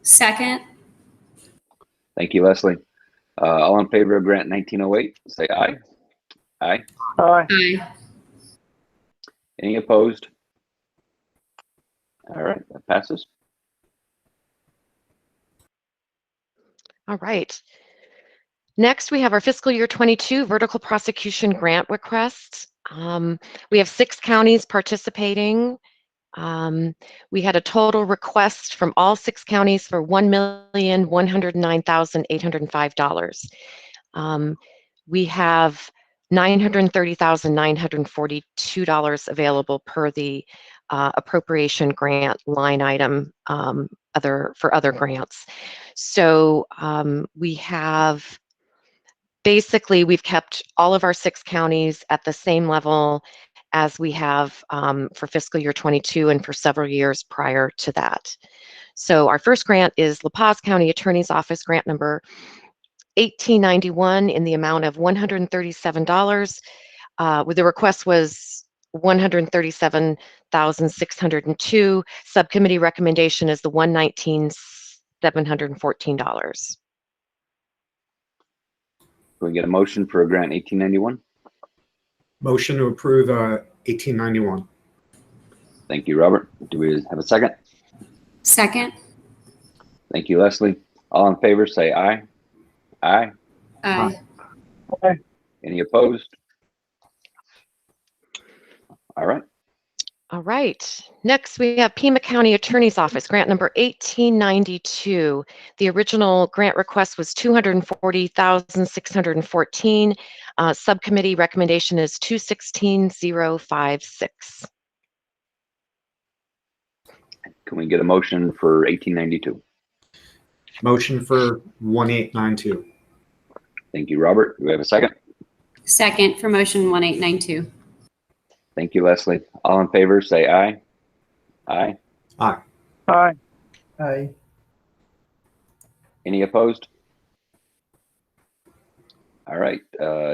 Second. Thank you, Leslie. All in favor of grant 1908, say aye. Aye. Aye. Aye. Any opposed? All right, that passes. All right. Next, we have our fiscal year 22 vertical prosecution grant requests. We have 6 counties participating. We had a total request from all 6 counties for $1,109,805. We have $930,942 available per the appropriation grant line item for other grants. So we've kept all of our 6 counties at the same level as we have for fiscal year 22 and for several years prior to that. So our first grant is La Paz County Attorney's Office grant number 1891 in the amount of $137. The request was $137,602. Subcommittee recommendation is the $119,714. Can we get a motion for grant 1891? Motion to approve 1891. Thank you, Robert. Do we have a second? Second. Thank you, Leslie. All in favor, say aye. Aye. Aye. Aye. Any opposed? All right. All right. Next, we have Pima County Attorney's Office, grant number 1892. The original grant request was $240,614. Subcommittee recommendation is 216,056. Can we get a motion for 1892? Motion for 1892. Thank you, Robert. Do we have a second? Second for motion 1892. Thank you, Leslie. All in favor, say aye. Aye. Aye. Aye. Aye. Any opposed? All right.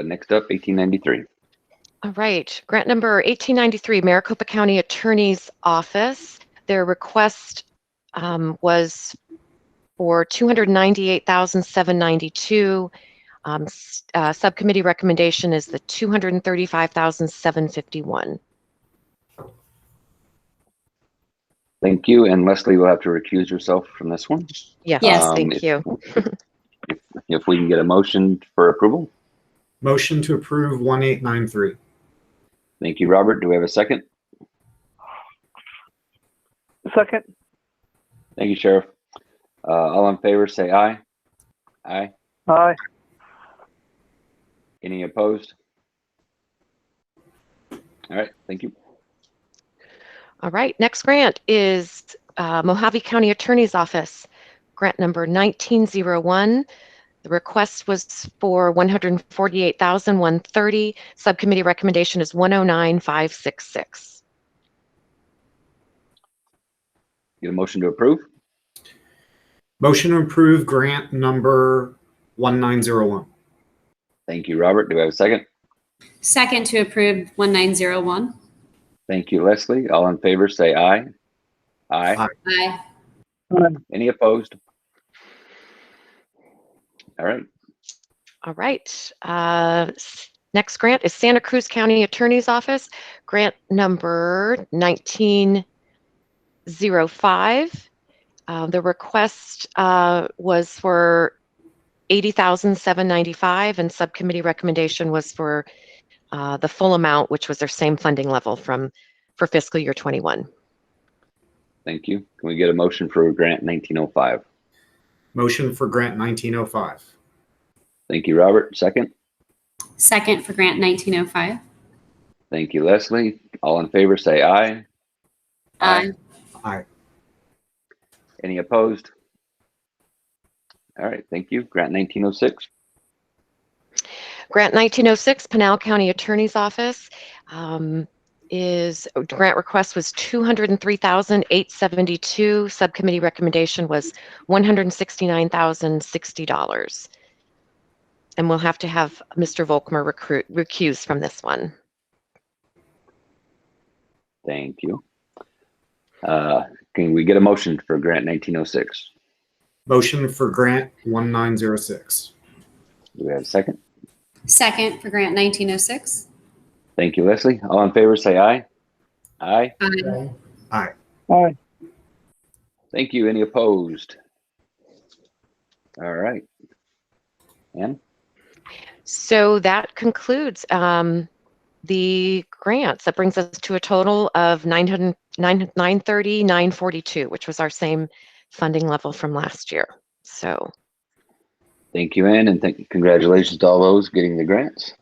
Next up, 1893. All right. Grant number 1893, Maricopa County Attorney's Office. Their request was for $298,792. Subcommittee recommendation is the $235,751. Thank you. And Leslie will have to recuse herself from this one. Yes, Yes. thank If- you. If we can get a motion for approval. Motion to approve 1893. Thank you, Robert. Do we have a second? Second. Thank you, Sheriff. All in favor, say aye. Aye. Aye. Any opposed? All right, thank you. All right, next grant is Mojave County Attorney's Office, grant number 1901. The request was for $148,130. Subcommittee recommendation is 109,566. Get a motion to approve? Motion to approve grant number 1901. Thank you, Robert. Do we have a second? Second to approve 1901. Thank you, Leslie. All in favor, say aye. Aye. Aye. Aye. Aye. Any opposed? All right. All right. Next grant is Santa Cruz County Attorney's Office, grant number 1905. The request was for $80,795, and subcommittee recommendation was for the full amount, which was their same funding level for fiscal year 21. Thank you. Can we get a motion for grant 1905? Motion for grant 1905. Thank you, Robert. Second. Second for grant 1905. Thank you, Leslie. All in favor, say aye. Aye. Aye. Any opposed? All right, thank you. Grant 1906. Grant 1906, Pinal County Attorney's Office, grant request was $203,872. Subcommittee recommendation was $169,060. And we'll have to have Mr. Volkmer recuse from this one. Thank you. Can we get a motion for grant 1906? Motion for grant 1906. Do we have a second? Second for grant 1906. Thank you, Leslie. All in favor, say aye. Aye. Aye. Aye. Aye. Thank you. Any opposed? All right. Ann? So that concludes the grants. That brings us to a total of $930,942, which was our same funding level from last year. So Thank you, Ann, and congratulations to all those getting the grants.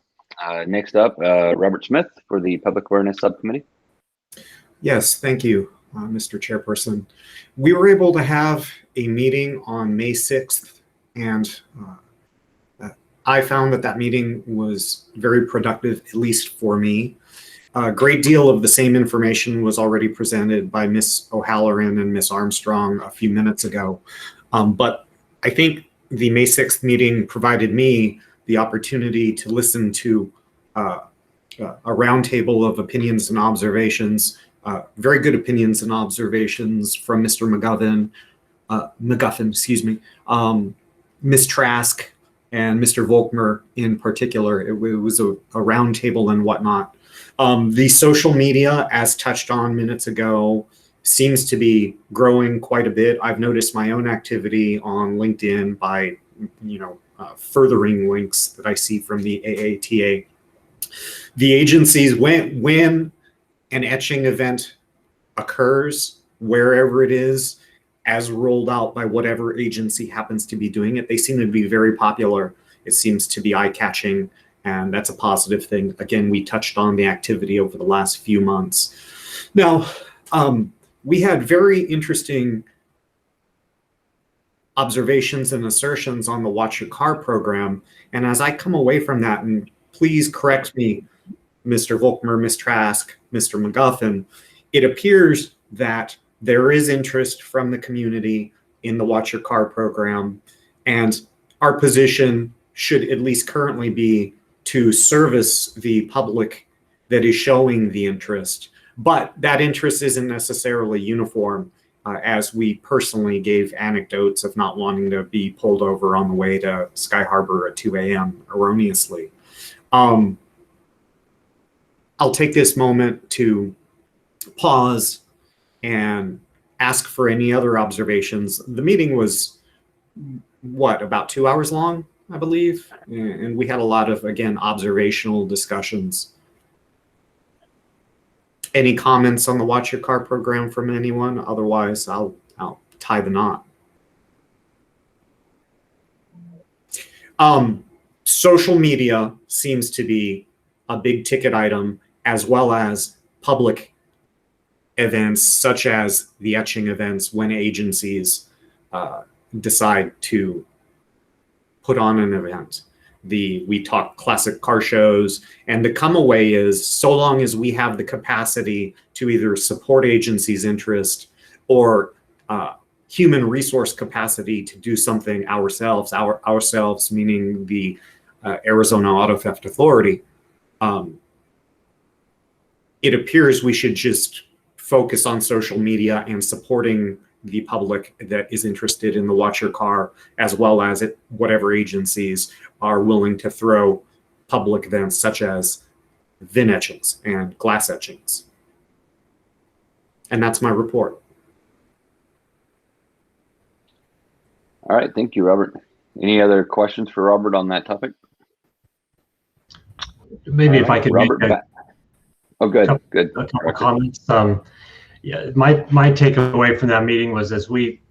Next up, Robert Smith for the Public Awareness Subcommittee. Yes, thank you, Mr. Chairperson. We were able to have a meeting on May 6th, and I found that meeting was very productive, at least for me. A great deal of the same information was already presented by Ms. O'Halloran and Ms. Armstrong a few minutes ago. But I think the May 6th meeting provided me the opportunity to listen to a roundtable of opinions and observations, very good opinions and observations from Mr. McGuffin, excuse me, Ms. Trask, and Mr. Volkmer in particular. It was a roundtable and whatnot. The social media, as touched on minutes ago, seems to be growing quite a bit. I've noticed my own activity on LinkedIn by, furthering links that I see from the AATA. The agencies, when an etching event occurs, wherever it is, as rolled out by whatever agency happens to be doing it, they seem to be very popular. It seems to be eye-catching, and that's a positive thing. Again, we touched on the activity over the last few months. Now, we had very interesting observations and assertions on the Watch Your Car program, and as I come away from that, and please correct me, Mr. Volkmer, Ms. Trask, Mr. McGuffin, it appears that there is interest from the community in the Watch Your Car program, and our position should at least currently be to service the public that is showing the interest. But that interest isn't necessarily uniform, as we personally gave anecdotes of not wanting to be pulled over on the way to Sky Harbor at 2 a.m. erroneously. I'll take this moment to pause and ask for any other observations. The meeting was, what, about 2 hours long, I believe? And we had a lot of, again, observational discussions. Any comments on the Watch Your Car program from anyone? Otherwise, I'll tie the knot. Social media seems to be a big ticket item, as well as public events such as the etching events when agencies decide to put on an event. We talk classic car shows, and the come away is, so long as we have the capacity to either support agencies' interest or human resource capacity to do something ourselves, ourselves meaning the Arizona Auto Theft Authority, it appears we should just focus on social media and supporting the public that is interested in the Watch Your Car, as well as whatever agencies are willing to throw public events such as VIN etchings and glass etchings. And that's my report. All right, thank you, Robert. Any other questions for Robert on that topic? Maybe if I could Robert, make good. A couple comments. Yeah, my takeaway from that meeting was, as we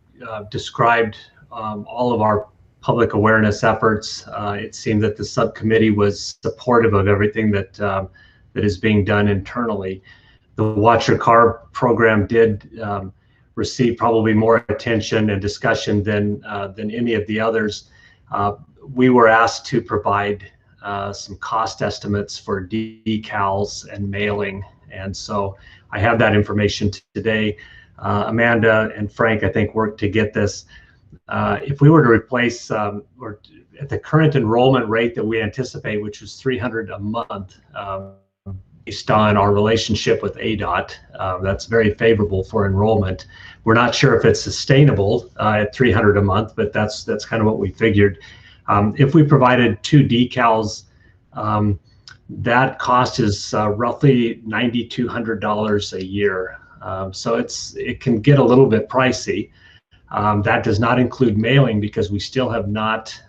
described all of our public awareness efforts, it seemed that the subcommittee was supportive of everything that that is being done internally. The Watch Your Car program did receive probably more attention and discussion than any of the others. We were asked to provide some cost estimates for decals and mailing, and so I have that information today. Amanda and Frank, I think, worked to get this. If we were to replace, or at the current enrollment rate that we anticipate, which was $300 a month, based on our relationship with AATA, that's very favorable for enrollment. We're not sure if it's sustainable at $300 a month, but that's kind of what we figured. If we provided 2 decals, that cost is roughly $9,200 a year. So it can get a little bit pricey. That does not include mailing, because we still have not,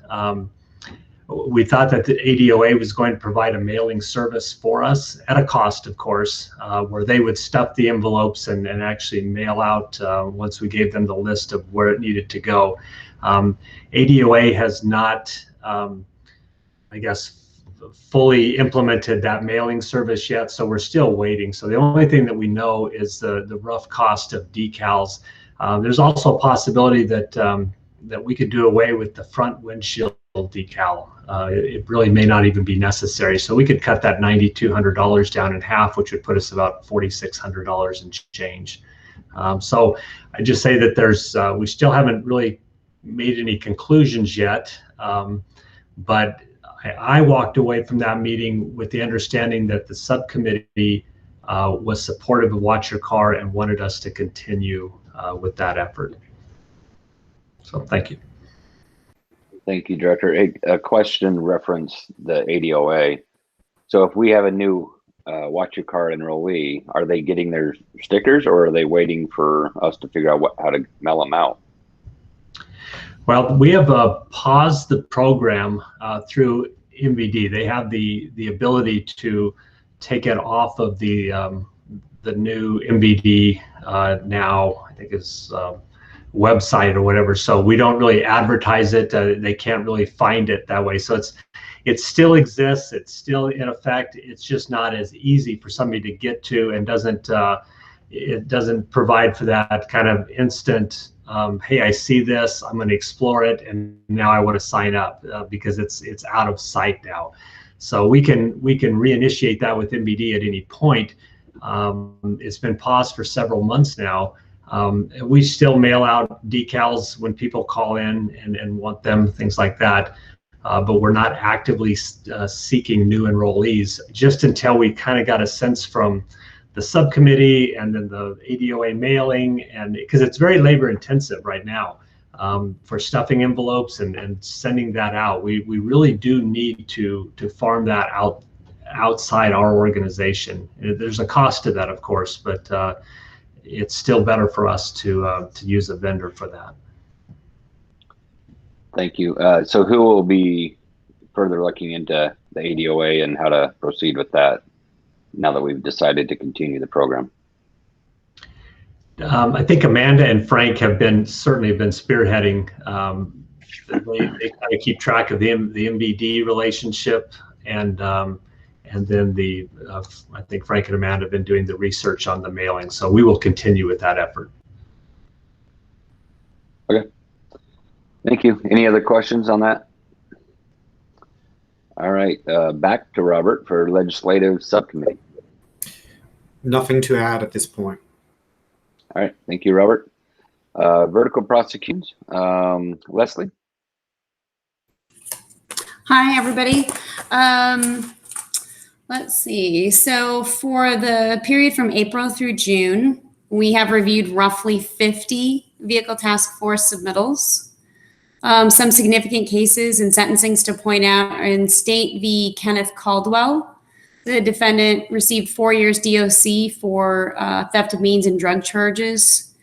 we thought that the ADOA was going to provide a mailing service for us at a cost, of course, where they would stuff the envelopes and actually mail out once we gave them the list of where it needed to go. ADOA has not, I guess, fully implemented that mailing service yet, so we're still waiting. So the only thing that we know is the rough cost of decals. There's also a possibility that that we could do away with the front windshield decal. It really may not even be necessary, so we could cut that $9,200 down in half, which would put us about $4,600 and change. So I just say that there's we still haven't really made any conclusions yet, but I walked away from that meeting with the understanding that the subcommittee was supportive of Watch Your Car and wanted us to continue with that effort. So thank you. Thank you, Director. A question reference the ADOA. So if we have a new Watch Your Car enrollee, are they getting their stickers, or are they waiting for us to figure out how to mail them out? Well, we have paused the program through MVD. They have the ability to take it off of the new MVD now, I think is website or whatever. So we don't really advertise it. They can't really find it that way. So it still exists. It's still in effect. It's just not as easy for somebody to get to, and it doesn't provide for that kind of instant, hey, I see this, I'm going to explore it, and now I want to sign up, because it's out of sight now. So we can reinitiate that with MVD at any point. It's been paused for several months now. We still mail out decals when people call in and want them, things like that. But we're not actively seeking new enrollees, just until we kind of got a sense from the subcommittee and then the ADOA mailing, and because it's very labor intensive right now for stuffing envelopes and sending that out. We really do need to farm that outside our organization. There's a cost to that, of course, but it's still better for us to use a vendor for that. Thank you. So who will be further looking into the ADOA and how to proceed with that now that we've decided to continue the program? I think Amanda and Frank have certainly been spearheading. They kind of keep track of the MVD relationship, and then I think Frank and Amanda have been doing the research on the mailing. So we will continue with that effort. Okay. Thank you. Any other questions on that? All right, back to Robert for legislative subcommittee. Nothing to add at this point. All right, thank you, Robert. Vertical prosecutions, Leslie. Hi, everybody. Let's see. So for the period from April through June, we have reviewed roughly 50 vehicle task force submittals. Some significant cases and sentencings to point out are in State v. Kenneth Caldwell. The defendant received 4 years DOC for theft of means and drug charges.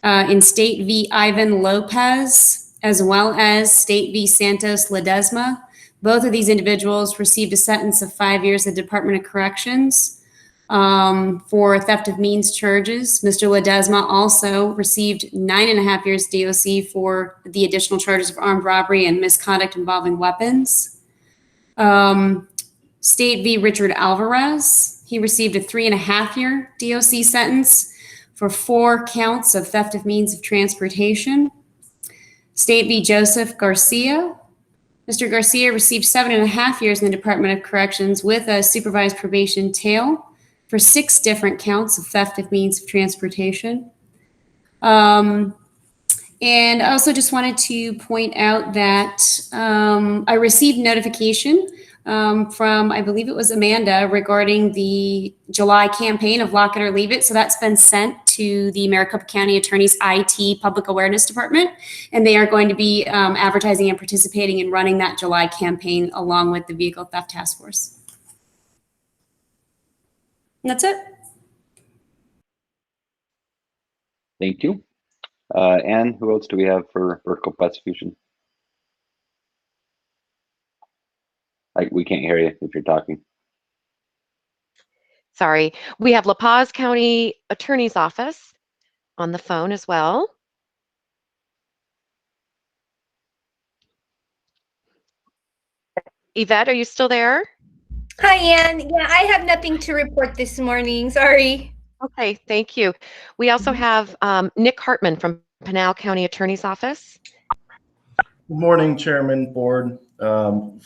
In State v. Ivan Lopez, as well as State v. Santos Ledesma. Both of these individuals received a sentence of 5 years at the Department of Corrections for theft of means charges. Mr. Ledesma also received 9.5 years DOC for the additional charges of armed robbery and misconduct involving weapons. State v. Richard Alvarez, he received a 3.5-year DOC sentence for 4 counts of theft of means of transportation. State v. Joseph Garcia, Mr. Garcia received 7.5 years in the Department of Corrections with a supervised probation tail for 6 different counts of theft of means of transportation. And I also just wanted to point out that I received notification from, I believe it was Amanda, regarding the July campaign of Lock It or Leave It. So that's been sent to the Maricopa County Attorney's IT Public Awareness Department, and they are going to be advertising and participating in running that July campaign along with the Vehicle Theft Task Force. And that's it. Thank you. And who else do we have for vertical prosecution? We can't hear you if you're talking. Sorry. We have La Paz County Attorney's Office on the phone as well. Yvette, are you still there? Hi, Ann. Yeah, I have nothing to report this morning. Sorry. Okay, thank you. We also have Nick Hartman from Pinal County Attorney's Office. Good morning, Chairman, Board.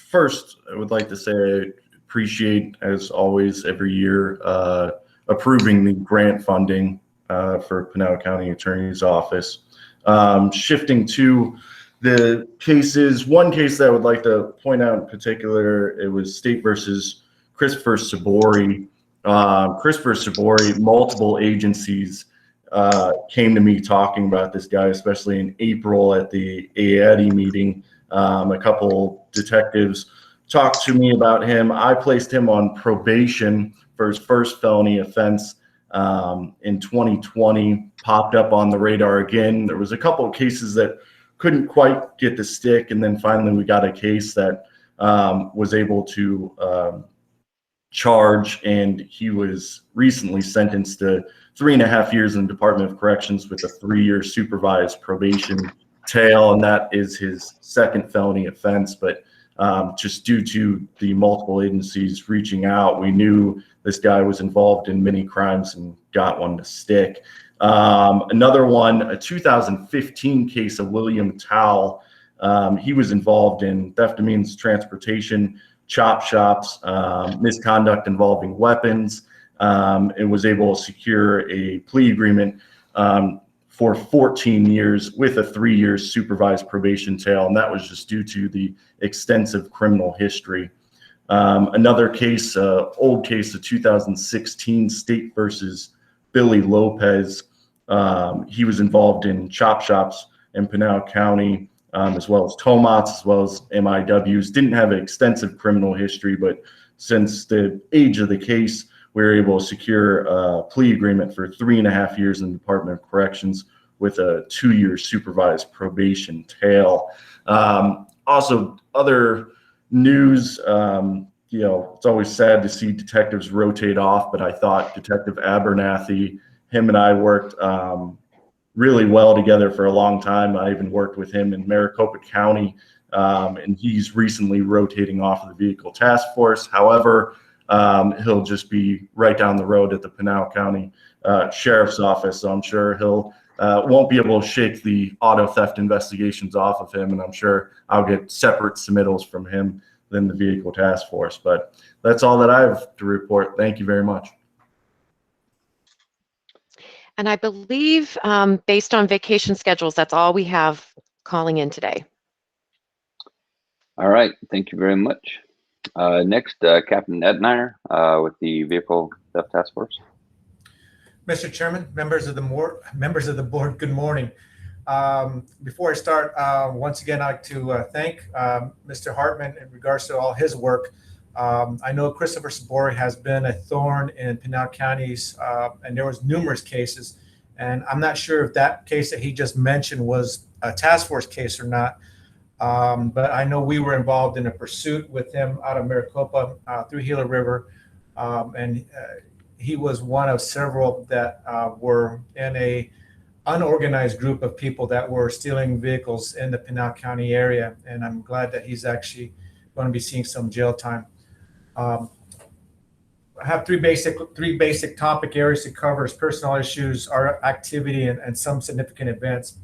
First, I would like to say I appreciate, as always, every year approving the grant funding for Pinal County Attorney's Office. Shifting to the cases, one case that I would like to point out in particular, it was State versus Christopher Sabori. Christopher Sabori, multiple agencies came to me talking about this guy, especially in April at the AATA meeting. A couple detectives talked to me about him. I placed him on probation for his first felony offense in 2020, popped up on the radar again. There was a couple of cases that couldn't quite get the stick, and then finally we got a case that was able to charge, and he was recently sentenced to 3.5 years in the Department of Corrections with a 3-year supervised probation tail, and that is his second felony offense. But just due to the multiple agencies reaching out, we knew this guy was involved in many crimes and got one to stick. Another one, a 2015 case of William Towle. He was involved in theft of means of transportation, chop shops, misconduct involving weapons, and was able to secure a plea agreement for 14 years with a 3-year supervised probation tail, and that was just due to the extensive criminal history. Another case, old case, of 2016 State versus Billy Lopez. He was involved in chop shops in Pinal County, as well as Tomats, as well as MIWs. Didn't have an extensive criminal history, but since the age of the case we were able to secure a plea agreement for 3.5 years in the Department of Corrections with a 2-year supervised probation tail. Also, other news, it's always sad to see detectives rotate off, but I thought Detective Abernathy, him and I worked really well together for a long time. I even worked with him in Maricopa County, and he's recently rotating off of the Vehicle Task Force. However, he'll just be right down the road at the Pinal County Sheriff's Office, so I'm sure he'll won't be able to shake the auto theft investigations off of him, and I'm sure I'll get separate submittals from him than the Vehicle Task Force. But that's all that I have to report. Thank you very much. And I believe, based on vacation schedules, that's all we have calling in today. All right, thank you very much. Next, Captain Edmeyer with the Vehicle Theft Task Force. Mr. Chairman, members of the board, good morning. Before I start, once again, I'd like to thank Mr. Hartman in regards to all his work. I know Christopher Sabori has been a thorn in Pinal County's, and there was numerous cases. And I'm not sure if that case that he just mentioned was a task force case or not. But I know we were involved in a pursuit with him out of Maricopa through Gila River. And he was one of several that were in a unorganized group of people that were stealing vehicles in the Pinal County area. And I'm glad that he's actually going to be seeing some jail time. I have three basic topic areas to cover: is personnel issues, our activity, and some significant events.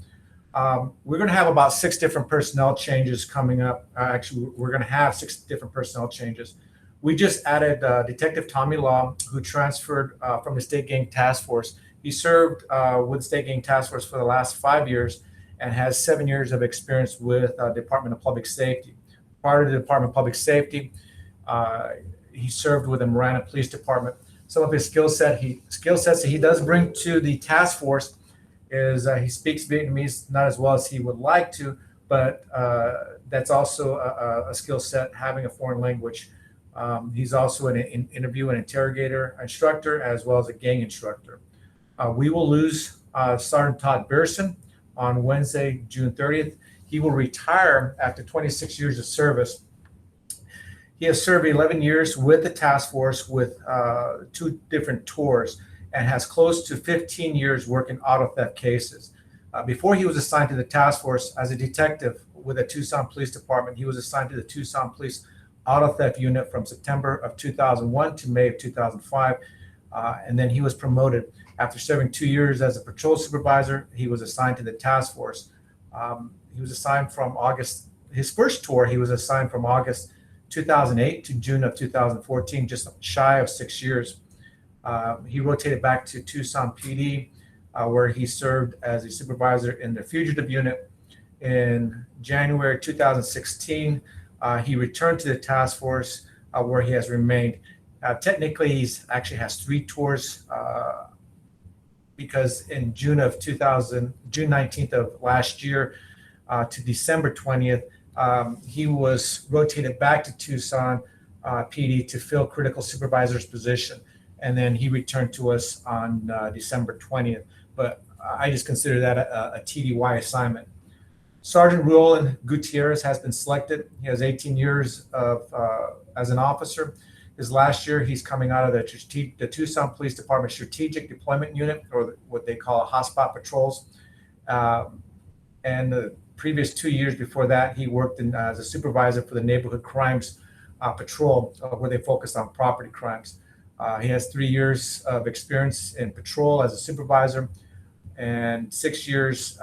We're going to have about 6 different personnel changes coming up. Actually, we're going to have 6 different personnel changes. We just added Detective Tommy Law, who transferred from the State Gang Task Force. He served with the State Gang Task Force for the last 5 years and has 7 years of experience with Department of Public Safety. Prior to the Department of Public Safety, he served with the Marana Police Department. Some of his skill sets that he does bring to the task force is he speaks Vietnamese not as well as he would like to, but that's also a skill set, having a foreign language. He's also an interview and interrogator instructor, as well as a gang instructor. We will lose Sergeant Todd Beerson on Wednesday, June 30th. He will retire after 26 years of service. He has served 11 years with the task force with 2 different tours and has close to 15 years working auto theft cases. Before he was assigned to the task force as a detective with the Tucson Police Department, he was assigned to the Tucson Police Auto Theft Unit from September of 2001 to May of 2005. And then he was promoted. After serving 2 years as a patrol supervisor, he was assigned to the task force. He was assigned from August, his first tour, he was assigned from August 2008 to June of 2014, just shy of 6 years. He rotated back to Tucson PD, where he served as a supervisor in the fugitive unit. In January 2016, he returned to the task force, where he has remained. Technically, he's actually has 3 tours, because in June 19th of last year to December 20th, he was rotated back to Tucson PD to fill critical supervisor's position. And then he returned to us on December 20th. But I just consider that a TDY assignment. Sergeant Roland Gutierrez has been selected. He has 18 years of as an officer. His last year, he's coming out of the Tucson Police Department Strategic Deployment Unit, or what they call hotspot patrols. And the previous 2 years before that, he worked as a supervisor for the Neighborhood Crimes Patrol, where they focused on property crimes. He has 3 years of experience in patrol as a supervisor and 6 years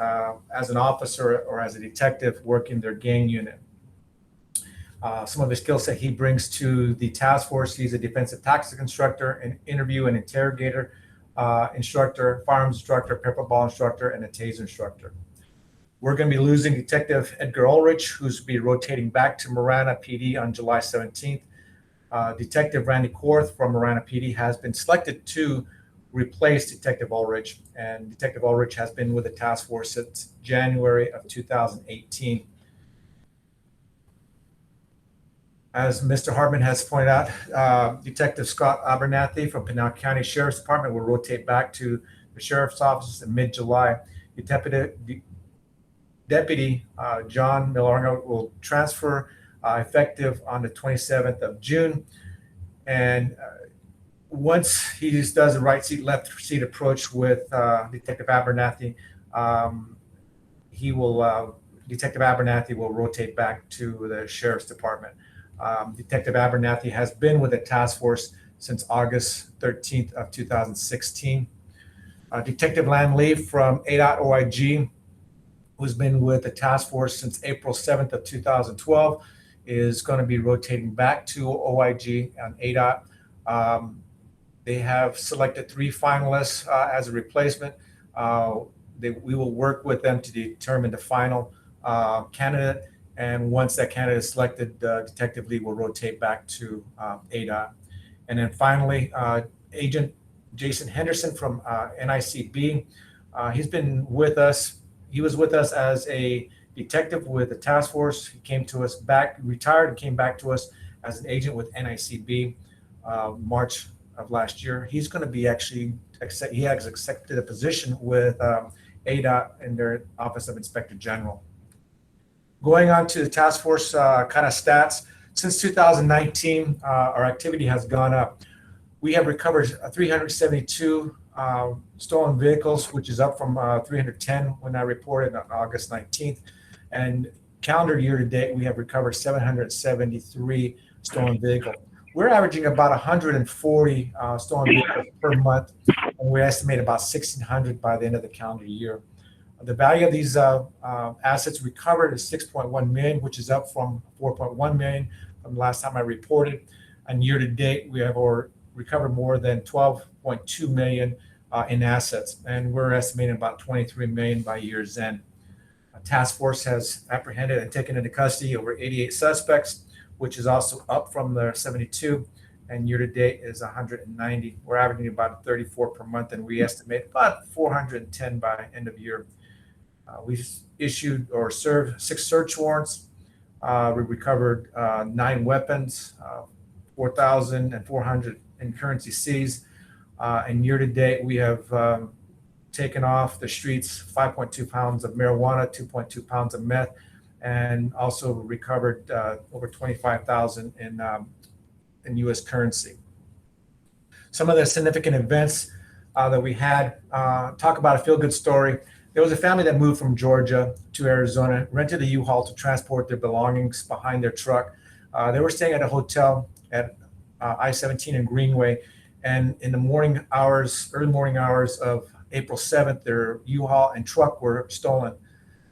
as an officer or as a detective working their gang unit. Some of the skill set he brings to the task force: he's a defensive tactics instructor, an interview and interrogator instructor, firearms instructor, pepper ball instructor, and a taser instructor. We're going to be losing Detective Edgar Ulrich, who's be rotating back to Marana PD on July 17th. Detective Randy Korth from Marana PD has been selected to replace Detective Ulrich, and Detective Ulrich has been with the task force since January of 2018. As Mr. Hartman has pointed out, Detective Scott Abernathy from Pinal County Sheriff's Department will rotate back to the Sheriff's Office in mid-July. Deputy John Millarno will transfer effective on the 27th of June. And once he just does a right seat, left seat approach with Detective Abernathy, Detective Abernathy will rotate back to the Sheriff's Department. Detective Abernathy has been with the task force since August 13th of 2016. Detective Lan Lee from AATA OIG, who's been with the task force since April 7th of 2012, is going to be rotating back to OIG on AATA. They have selected 3 finalists as a replacement. We will work with them to determine the final candidate. And once that candidate is selected, Detective Lee will rotate back to AATA. And then finally, Agent Jason Henderson from NICB. He's been with us. He was with us as a detective with the task force. He came to us retired and came back to us as an agent with NICB March of last year. He's going to be he has accepted a position with AATA in their Office of Inspector General. Going on to the task force kind of stats, since 2019, our activity has gone up. We have recovered 372 stolen vehicles, which is up from 310 when I reported on August 19th. And calendar year to date, we have recovered 773 stolen vehicles. We're averaging about 140 stolen vehicles per month, and we estimate about 1,600 by the end of the calendar year. The value of these assets recovered is $6.1 million, which is up from $4.1 million from the last time I reported. And year to date, we have recovered more than $12.2 million in assets, and we're estimating about $23 million by year's end. A task force has apprehended and taken into custody over 88 suspects, which is also up from the 72, and year to date is 190. We're averaging about 34 per month, and we estimate about 410 by end of year. We've issued or served 6 search warrants. We recovered 9 weapons, 4,400 in currency seized. And year to date, we have taken off the streets 5.2 pounds of marijuana, 2.2 pounds of meth, and also recovered over 25,000 in U.S. currency. Some of the significant events that we had, talk about a feel-good story. There was a family that moved from Georgia to Arizona, rented a U-Haul to transport their belongings behind their truck. They were staying at a hotel at I-17 and Greenway, and in the morning hours, early morning hours of April 7th, their U-Haul and truck were stolen.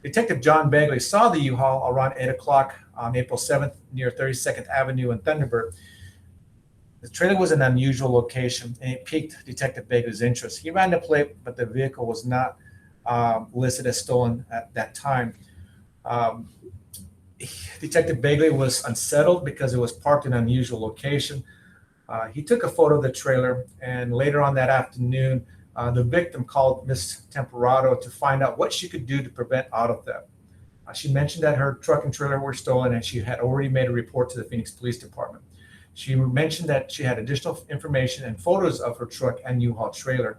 Detective John Bagley saw the U-Haul around 8 o'clock on April 7th near 32nd Avenue in Thunderbird. The trailer was an unusual location, and it piqued Detective Bagley's interest. He ran the plate, but the vehicle was not listed as stolen at that time. Detective Bagley was unsettled because it was parked in an unusual location. He took a photo of the trailer, and later on that afternoon, the victim called Ms. Temperato to find out what she could do to prevent auto theft. She mentioned that her truck and trailer were stolen, and she had already made a report to the Phoenix Police Department. She mentioned that she had additional information and photos of her truck and U-Haul trailer.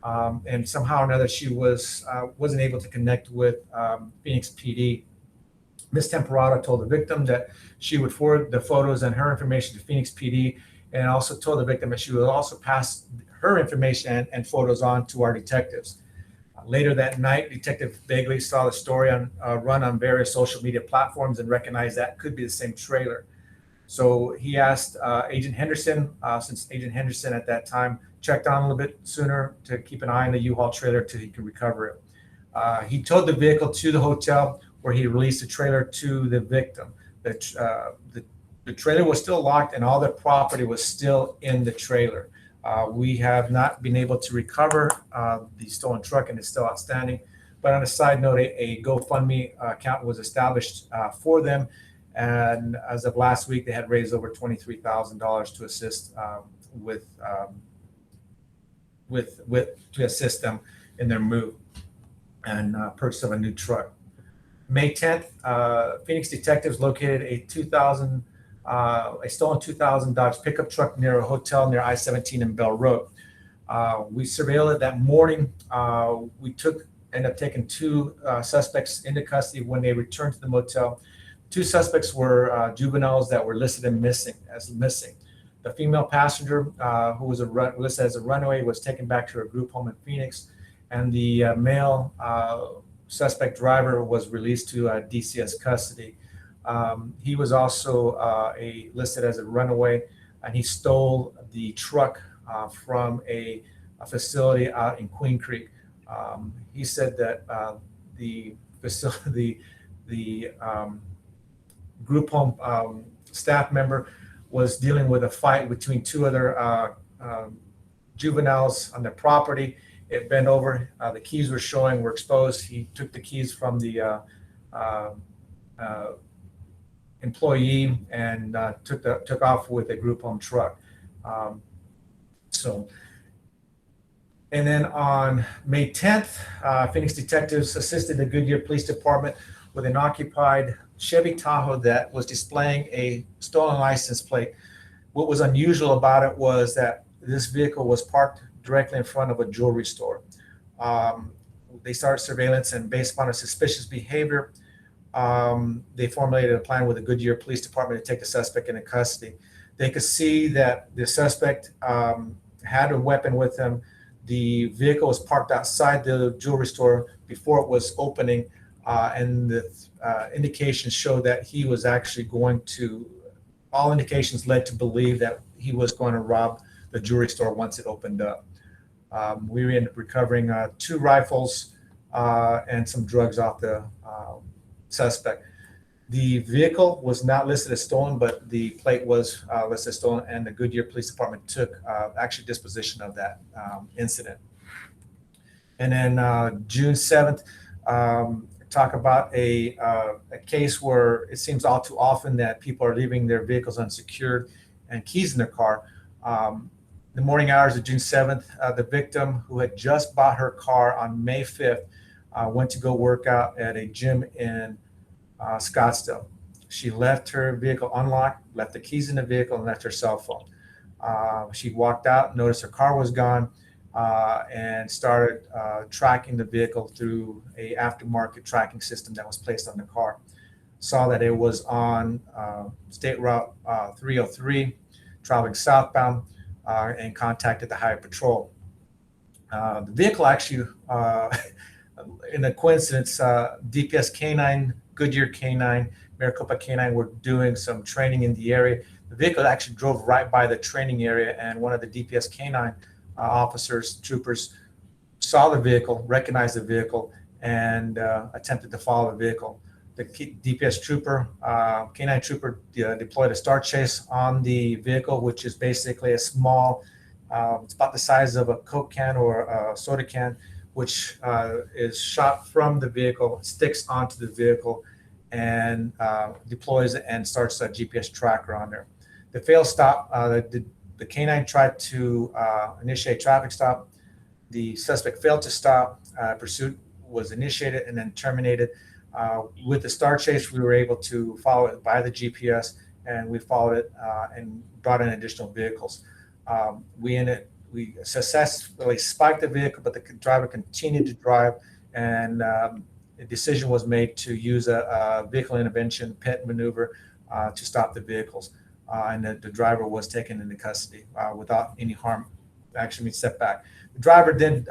And somehow or another, she wasn't able to connect with Phoenix PD. Ms. Temperato told the victim that she would forward the photos and her information to Phoenix PD, and also told the victim that she would also pass her information and photos on to our detectives. Later that night, Detective Bagley saw the story run on various social media platforms and recognized that could be the same trailer. So he asked Agent Henderson, since Agent Henderson at that time checked on a little bit sooner, to keep an eye on the U-Haul trailer till he could recover it. He towed the vehicle to the hotel where he released the trailer to the victim. The trailer was still locked and all the property was still in the trailer. We have not been able to recover the stolen truck, and it's still outstanding. But on a side note, a GoFundMe account was established for them. And as of last week, they had raised over $23,000 to assist to assist them in their move and purchase of a new truck. May 10th, Phoenix detectives located a 2000 a stolen 2000 Dodge pickup truck near a hotel near I-17 and Bell Road. We surveilled it that morning. We ended up taking two suspects into custody when they returned to the motel. Two suspects were juveniles that were listed as missing. The female passenger, who was listed as a runaway, was taken back to her group home in Phoenix, and the male suspect driver was released to DCS custody. He was also listed as a runaway, and he stole the truck from a facility out in Queen Creek. He said that the facility, the group home staff member was dealing with a fight between two other juveniles on their property. It bent over. The keys were exposed. He took the keys from the employee and took off with a group home truck. And then on May 10th, Phoenix detectives assisted the Goodyear Police Department with an occupied Chevy Tahoe that was displaying a stolen license plate. What was unusual about it was that this vehicle was parked directly in front of a jewelry store. They started surveillance, and based upon a suspicious behavior, they formulated a plan with the Goodyear Police Department to take the suspect into custody. They could see that the suspect had a weapon with him. The vehicle was parked outside the jewelry store before it was opening, and the indications show that he was actually all indications led to believe that he was going to rob the jewelry store once it opened up. We ended up recovering 2 rifles and some drugs off the suspect. The vehicle was not listed as stolen, but the plate was listed as stolen, and the Goodyear Police Department took actually disposition of that incident. And then June 7th, talk about a case where it seems all too often that people are leaving their vehicles unsecured and keys in their car. The morning hours of June 7th, the victim, who had just bought her car on May 5th, went to go work out at a gym in Scottsdale. She left her vehicle unlocked, left the keys in the vehicle, and left her cell phone. She walked out, noticed her car was gone, and started tracking the vehicle through a aftermarket tracking system that was placed on the car. Saw that it was on State Route 303, traveling southbound, and contacted the Highway Patrol. The vehicle actually, in a coincidence, DPS K9, Goodyear K9, Maricopa K9 were doing some training in the area. The vehicle actually drove right by the training area, and one of the DPS K9 troopers saw the vehicle, recognized the vehicle, and attempted to follow the vehicle. The DPS trooper, K9 trooper, deployed a start chase on the vehicle, which is basically a small, it's about the size of a Coke can or a soda can, which is shot from the vehicle, sticks onto the vehicle, and deploys and starts a GPS tracker on there. The fail stop, the K9 tried to initiate traffic stop. The suspect failed to stop. Pursuit was initiated and then terminated. With the star chase, we were able to follow it by the GPS, and we followed it and brought in additional vehicles. We successfully spiked the vehicle, but the driver continued to drive, and a decision was made to use a vehicle intervention pit maneuver to stop the vehicles. And the driver was taken into custody without any harm. Actually, step back. The driver then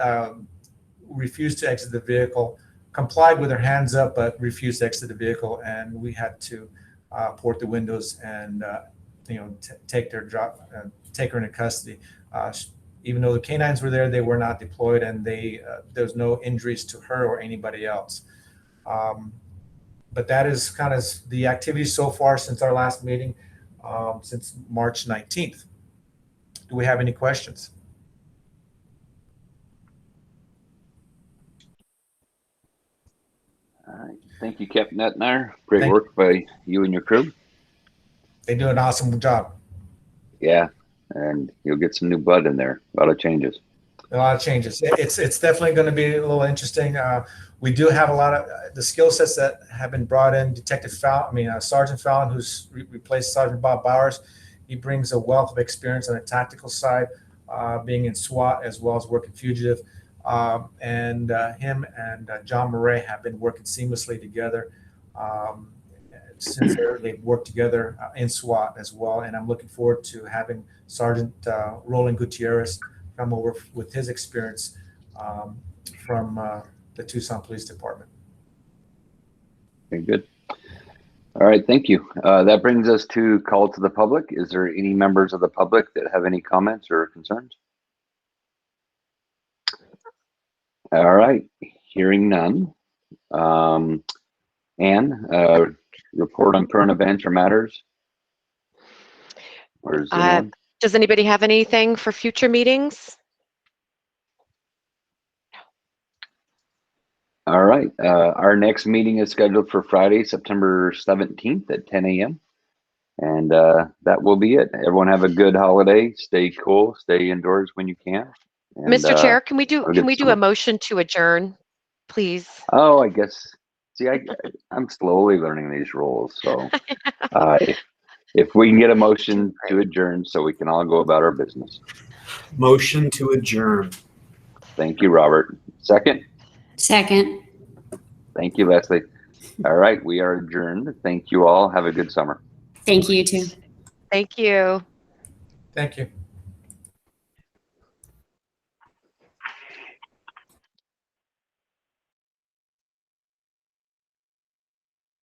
refused to exit the vehicle, complied with her hands up, but refused to exit the vehicle, and we had to port the windows and take her into custody. Even though the canines were there, they were not deployed, and there was no injuries to her or anybody else. But that is kind of the activity so far since our last meeting, since March 19th. Do we have any questions? All right. Thank you, Captain Etner. Great work by you and your crew. They do an awesome job. Yeah, and you'll get some new blood in there. A lot of changes. A lot of changes. It's definitely going to be a little interesting. We do have a lot of the skill sets that have been brought in. Sergeant Fallon, who's replaced Sergeant Bob Bowers. He brings a wealth of experience on the tactical side, being in SWAT as well as working fugitive. And him and John Murray have been working seamlessly together since they've worked together in SWAT as well. And I'm looking forward to having Sergeant Roland Gutierrez come over with his experience from the Tucson Police Department. Very good. All right, thank you. That brings us to call to the public. Is there any members of the public that have any comments or concerns? All right, hearing none. Ann, report on current events or matters? Or is anyone? Does anybody have anything for future meetings? All right, our next meeting is scheduled for Friday, September 17th at 10 a.m. And that will be it. Everyone have a good holiday. Stay cool. Stay indoors when you can. And, Mr. Chair, can we do summer. a motion to adjourn, please? Oh, I guess. See, I'm slowly learning these rules. So if we can get a motion to adjourn so we can all go about our business. Motion to adjourn. Thank you, Robert. Second? Second. Thank you, Leslie. All right, we are adjourned. Thank you all. Have a good summer. Thank you, too. Thank you. Thank you.